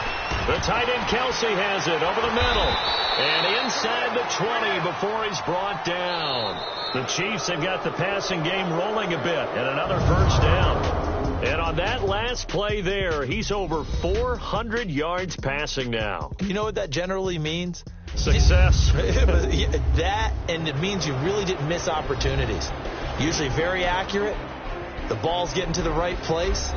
The tight end Kelsey has it over the middle. And inside the 20 before he's brought down. The Chiefs have got the passing game rolling a bit, and another 1st down. And on that last play there, he's over 400 yards passing now. You know what that generally means? Success. That, and it means you really didn't miss opportunities. Usually very accurate. The ball's getting to the right place.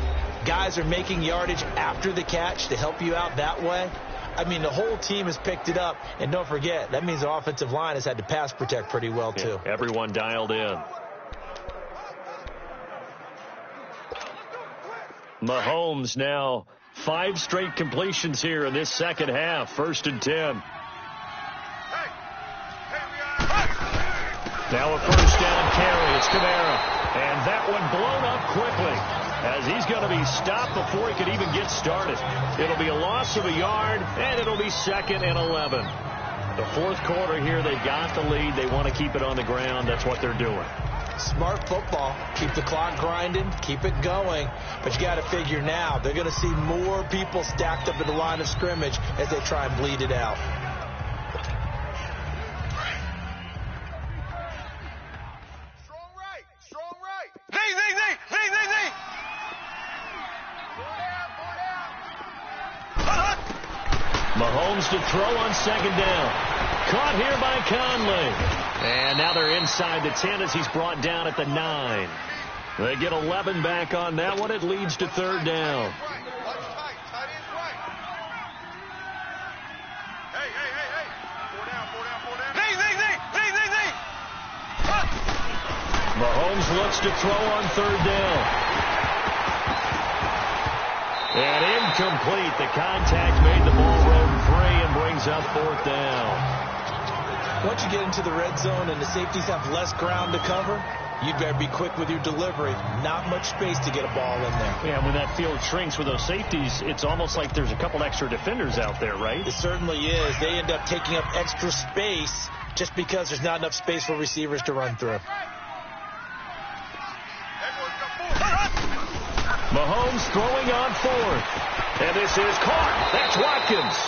Guys are making yardage after the catch to help you out that way. I mean, the whole team has picked it up. And don't forget, that means the offensive line has had to pass protect pretty well, too. Everyone dialed in. Mahomes now 5 straight completions here in this second half. 1st and 10. Now a 1st down carry. It's Kamara. And that one blown up quickly as he's going to be stopped before he could even get started. It'll be a loss of a yard, and it'll be 2nd and 11. The 4th quarter here, they've got the lead. They want to keep it on the ground. That's what they're doing. Smart football. Keep the clock grinding. Keep it going. But you got to figure now, they're going to see more people stacked up in the line of scrimmage as they try and bleed it out. Strong right. Strong right. Zing. Mahomes to throw on 2nd down. Caught here by Conley. And now they're inside the 10 as he's brought down at the 9. They get 11 back on that one. It leads to 3rd down. Hey. 4 down. Zing. Mahomes looks to throw on 3rd down. And incomplete. The contact made the ball roam free and brings up 4th down. Once you get into the red zone and the safeties have less ground to cover, you'd better be quick with your delivery. Not much space to get a ball in there. Yeah, when that field shrinks with those safeties, it's almost like there's a couple extra defenders out there, right? It certainly is. They end up taking up extra space just because there's not enough space for receivers to run through. Mahomes throwing on 4th. And this is caught. That's Watkins.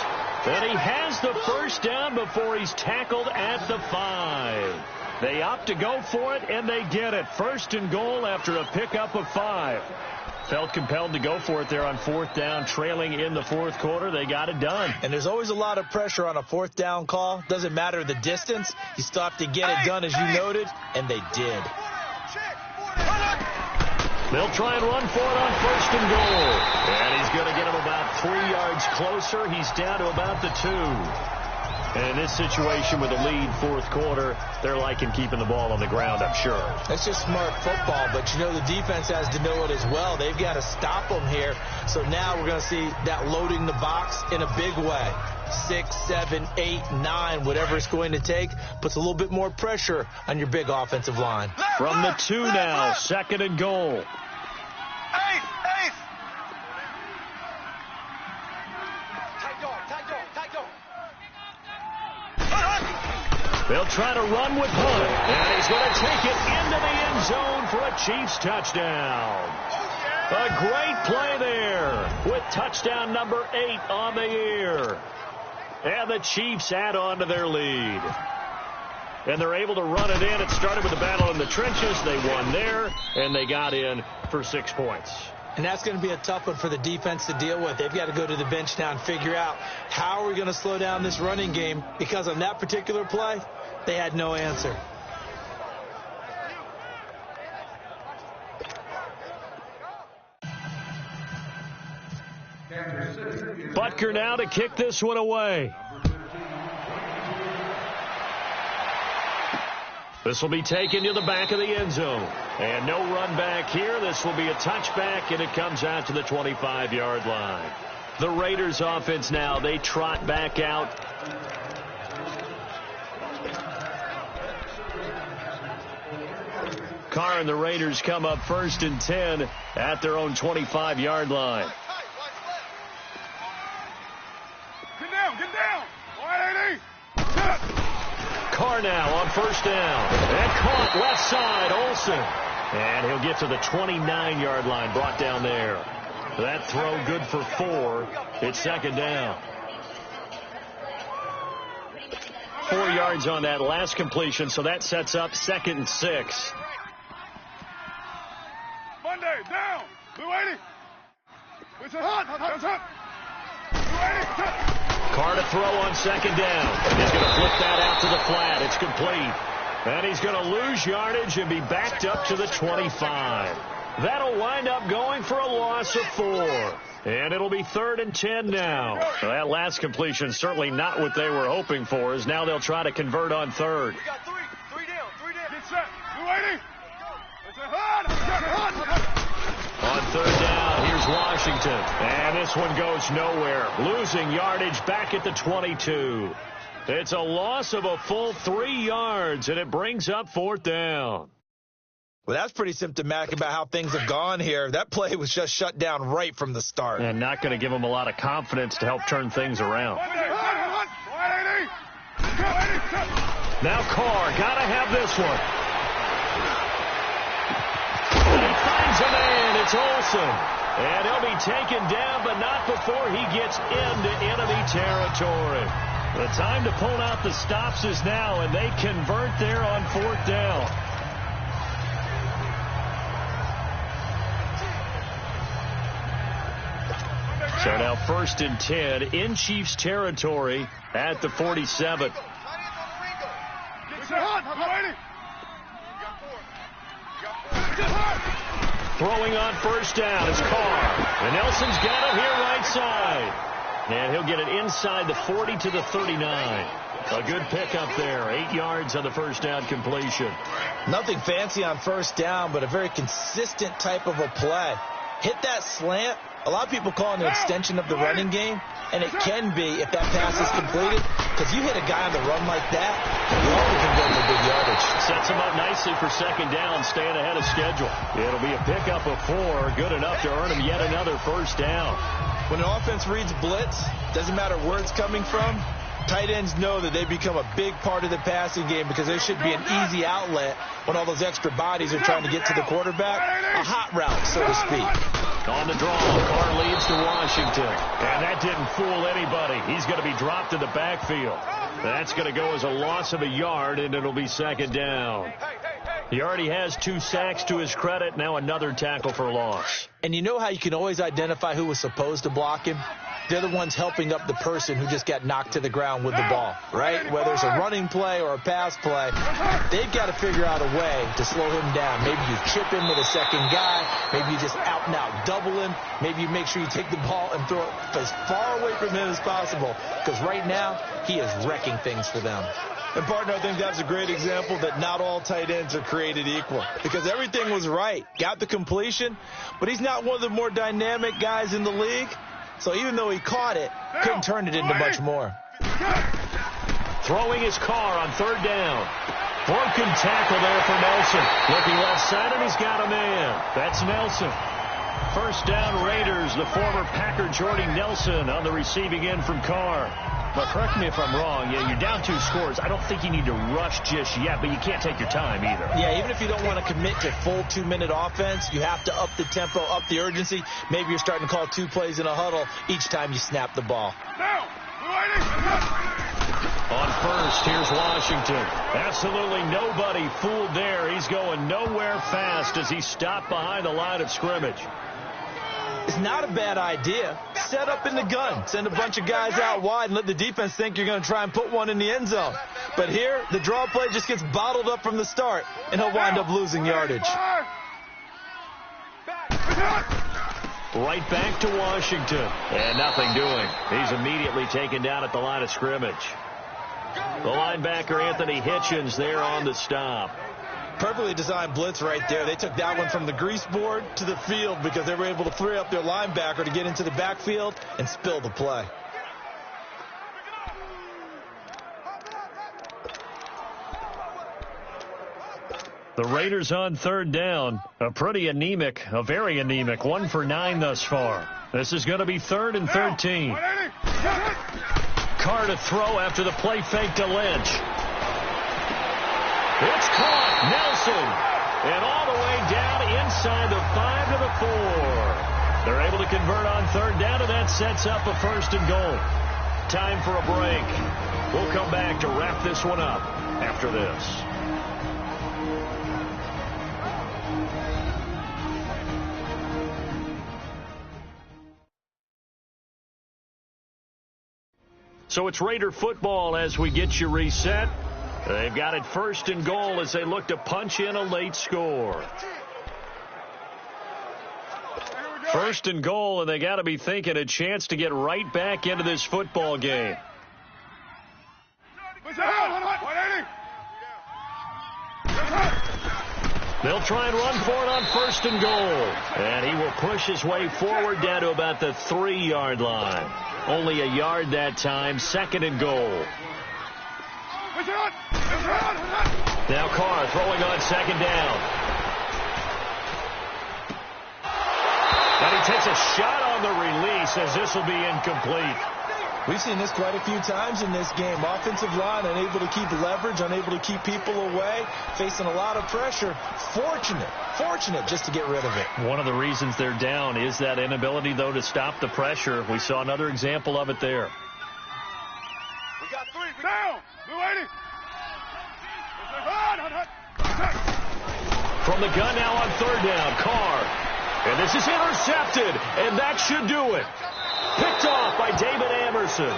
And he has the 1st down before he's tackled at the 5. They opt to go for it, and they get it. 1st and goal after a pickup of 5. Felt compelled to go for it there on 4th down, trailing in the 4th quarter. They got it done. And there's always a lot of pressure on a 4th down call. Doesn't matter the distance. You still have to get it done, as you noted, and they did. They'll try and run for it on 1st and goal. And he's going to get him about 3 yards closer. He's down to about the 2. And in this situation with a lead 4th quarter, they're liking keeping the ball on the ground, I'm sure. That's just smart football, but you know the defense has to know it as well. They've got to stop them here. So now we're going to see that loading the box in a big way. 6, 7, 8, 9, whatever it's going to take, puts a little bit more pressure on your big offensive line. From the 2 now, 2nd and goal. Ace. They'll try to run with Hunt, and he's going to take it into the end zone for a Chiefs touchdown. A great play there with touchdown number 8 on the year. And the Chiefs add on to their lead. And they're able to run it in. It started with the battle in the trenches. They won there, and they got in for 6 points. And that's going to be a tough one for the defense to deal with. They've got to go to the bench now and figure out how are we going to slow down this running game, because on that particular play, they had no answer. Butker now to kick this one away. This will be taken to the back of the end zone. And no run back here. This will be a touchback, and it comes out to the 25-yard line. The Raiders offense now, they trot back out. Carr and the Raiders come up 1st and 10 at their own 25-yard line. Get down. 180. Carr now on 1st down. And caught left side, Olsen. And he'll get to the 29-yard line, brought down there. That throw good for 4. It's 2nd down. 4 yards on that last completion, so that sets up 2nd and 6. Monday, down. 280. It's a hot. 280. Carr to throw on 2nd down. He's going to flip that out to the flat. It's complete. And he's going to lose yardage and be backed up to the 25. That'll wind up going for a loss of 4. And it'll be 3rd and 10 now. Well, that last completion certainly not what they were hoping for, as now they'll try to convert on 3rd. We got 3 down. Get set. 280. It's a hot. On 3rd down, here's Here's Washington. And this one goes nowhere. Losing yardage back at the 22. It's a loss of a full 3 yards, and it brings up 4th down. Well, that's pretty symptomatic about how things have gone here. That play was just shut down right from the start. And not going to give them a lot of confidence to help turn things around. Now Carr, got to have this one. And he finds a man. It's Olsen. And he'll be taken down, but not before he gets into enemy territory. The time to pull out the stops is now, and they convert there on 4th down. So now 1st and 10 in Chiefs territory at the 47. Throwing on 1st down is Carr. And Nelson's got it here right side. And he'll get it inside the 40 to the 39. A good pickup there. 8 yards on the 1st down completion. Nothing fancy on 1st down, but a very consistent type of a play. Hit that slant. A lot of people call it an extension of the running game, and it can be if that pass is completed, because you hit a guy on the run like that, you only can go for big yardage. Sets him up nicely for 2nd down, staying ahead of schedule. It'll be a pickup of 4, good enough to earn him yet another 1st down. When an offense reads blitz, doesn't matter where it's coming from, tight ends know that they become a big part of the passing game because there should be an easy outlet when all those extra bodies are trying to get to the quarterback. A hot route, so to speak. On the draw, Carr leads to Washington. And that didn't fool anybody. He's going to be dropped in the backfield. That's going to go as a loss of a yard, and it'll be 2nd down. He already has 2 sacks to his credit. Now another tackle for loss. And you know how you can always identify who was supposed to block him? They're the ones helping up the person who just got knocked to the ground with the ball, right? Whether it's a running play or a pass play, they've got to figure out a way to slow him down. Maybe you chip him with a second guy. Maybe you just out and out double him. Maybe you make sure you take the ball and throw it as far away from him as possible, because right now he is wrecking things for them. And, partner, I think that's a great example that not all tight ends are created equal, because everything was right. Got the completion, but he's not one of the more dynamic guys in the league. So even though he caught it, couldn't turn it into much more. Throwing his Carr on 3rd down. Broken tackle there for Nelson. Looking left side, and he's got a man. That's Nelson. 1st down Raiders, the former Packer Jordy Nelson on the receiving end from Carr. But correct me if I'm wrong, you're down 2 scores. I don't think you need to rush just yet, but you can't take your time either. Yeah, even if you don't want to commit to full 2-minute offense, you have to up the tempo, up the urgency. Maybe you're starting to call 2 plays in a huddle each time you snap the ball. On 1st, here's Washington. Absolutely nobody fooled there. He's going nowhere fast as he's stopped behind the line of scrimmage. It's not a bad idea. Set up in the gun. Send a bunch of guys out wide and let the defense think you're going to try and put one in the end zone. But here, the draw play just gets bottled up from the start, and he'll wind up losing yardage. Right back to Washington. And nothing doing. He's immediately taken down at the line of scrimmage. The linebacker, Anthony Hitchens, there on the stop. Perfectly designed blitz right there. They took that one from the grease board to the field because they were able to free up their linebacker to get into the backfield and spill the play. The Raiders on 3rd down. A very anemic 1 for 9 thus far. This is going to be 3rd and 13. Carr to throw after the play fake to Lynch. It's caught. Nelson. And all the way down inside the 5 to the 4. They're able to convert on 3rd down, and that sets up a 1st and goal. Time for a break. We'll come back to wrap this one up after this. So it's Raider football as we get you reset. They've got it 1st and goal as they look to punch in a late score. 1st and goal, and they got to be thinking a chance to get right back into this football game. They'll try and run for it on 1st and goal. And he will push his way forward down to about the 3-yard line. Only a yard that time, 2nd and goal. Now Carr throwing on 2nd down. And he takes a shot on the release as this will be incomplete. We've seen this quite a few times in this game. Offensive line unable to keep leverage, unable to keep people away, facing a lot of pressure. Fortunate just to get rid of it. One of the reasons they're down is that inability, though, to stop the pressure. We saw another example of it there. We got 3. We down. Blue 80. From the gun now on 3rd down, Carr. And this is intercepted, and that should do it. Picked off by David Amerson.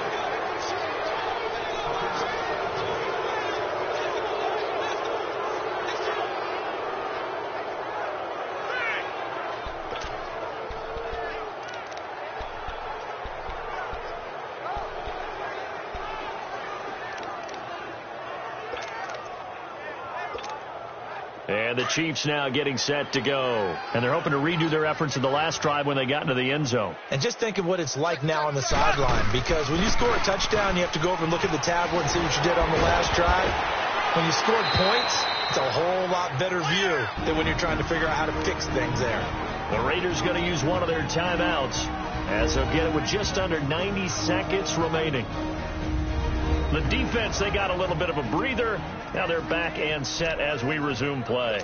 And the Chiefs now getting set to go. And they're hoping to redo their efforts in the last drive when they got into the end zone. And just think of what it's like now on the sideline, because when you score a touchdown, you have to go over and look at the tablet and see what you did on the last drive. When you scored points, it's a whole lot better view than when you're trying to figure out how to fix things there. The Raiders going to use one of their timeouts as they'll get it with just under 90 seconds remaining. The defense, they got a little bit of a breather. Now they're back and set as we resume play.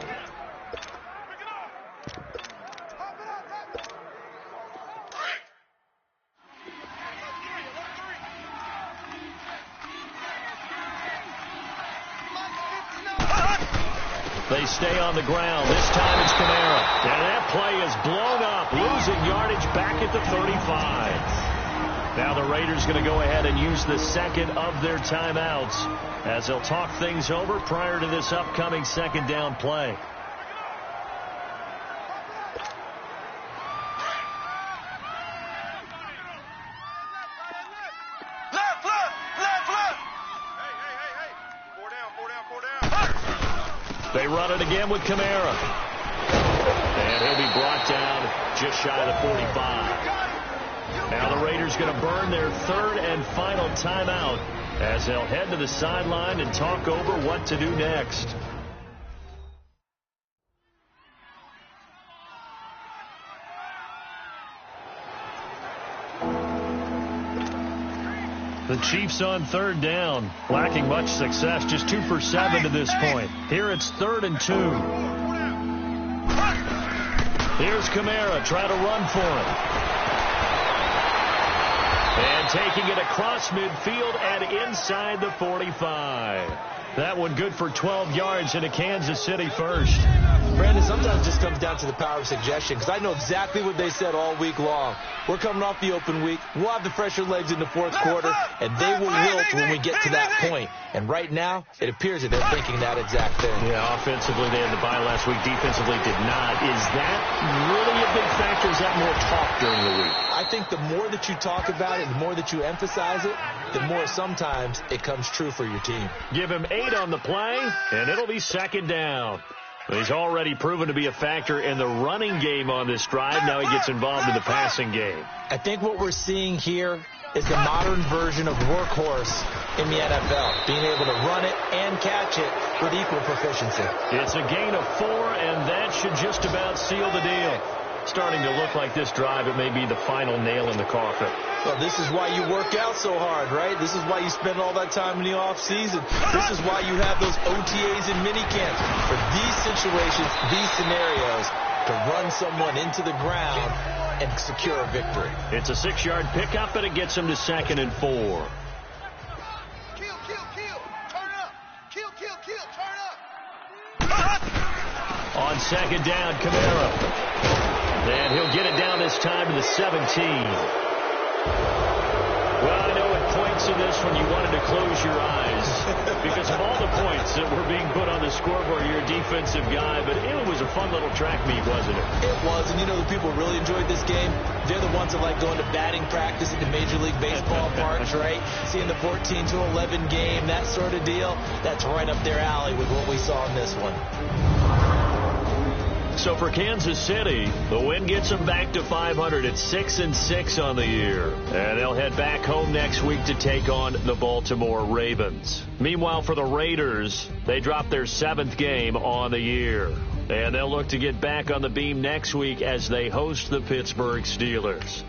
They stay on the ground. This time it's Kamara. And that play is blown up, losing yardage back at the 35. Now the Raiders going to go ahead and use the second of their timeouts as they'll talk things over prior to this upcoming 2nd down play. Left. Hey. 4 down. They run it again with Kamara. And he'll be brought down just shy of the 45. Now the Raiders going to burn their 3rd and final timeout as they'll head to the sideline and talk over what to do next. The Chiefs on 3rd down, lacking much success, just 2 for 7 to this point. Here it's 3rd and 2. Here's Kamara, try to run for it. And taking it across midfield and inside the 45. That one good for 12 yards into Kansas City first. Brandon, sometimes it just comes down to the power of suggestion, because I know exactly what they said all week long. We're coming off the open week. We'll have the fresher legs in the 4th quarter, and they will wilt when we get to that point. And right now, it appears that they're thinking that exact thing. Yeah, offensively, they had the bye last week. Defensively, did not. Is that really a big factor? Is that more talk during the week? I think the more that you talk about it, the more that you emphasize it, the more sometimes it comes true for your team. Give him 8 on the play, and it'll be 2nd down. He's already proven to be a factor in the running game on this drive. Now he gets involved in the passing game. I think what we're seeing here is the modern version of workhorse in the NFL, being able to run it and catch it with equal proficiency. It's a gain of 4, and that should just about seal the deal. Starting to look like this drive, it may be the final nail in the coffin. Well, this is why you work out so hard, right? This is why you spend all that time in the off season. This is why you have those OTAs and mini camps for these situations, these scenarios, to run someone into the ground and secure a victory. It's a 6-yard pickup, and it gets him to 2nd and 4. Kill. Turn up. Kill. Turn up. On 2nd down, Kamara. And he'll get it down this time to the 17. Well, I know at points in this when you wanted to close your eyes because of all the points that were being put on the scoreboard. You're a defensive guy, but it was a fun little track meet, wasn't it? It was, and you know the people who really enjoyed this game? They're the ones that like going to batting practice at the Major League Baseball parks, right? Seeing the 14-11 game, that sort of deal. That's right up their alley with what we saw in this one. So for Kansas City, the win gets them back to 500 at 6-6 on the year. And they'll head back home next week to take on the Baltimore Ravens. Meanwhile, for the Raiders, they dropped their 7th game on the year. And they'll look to get back on the beam next week as they host the Pittsburgh Steelers.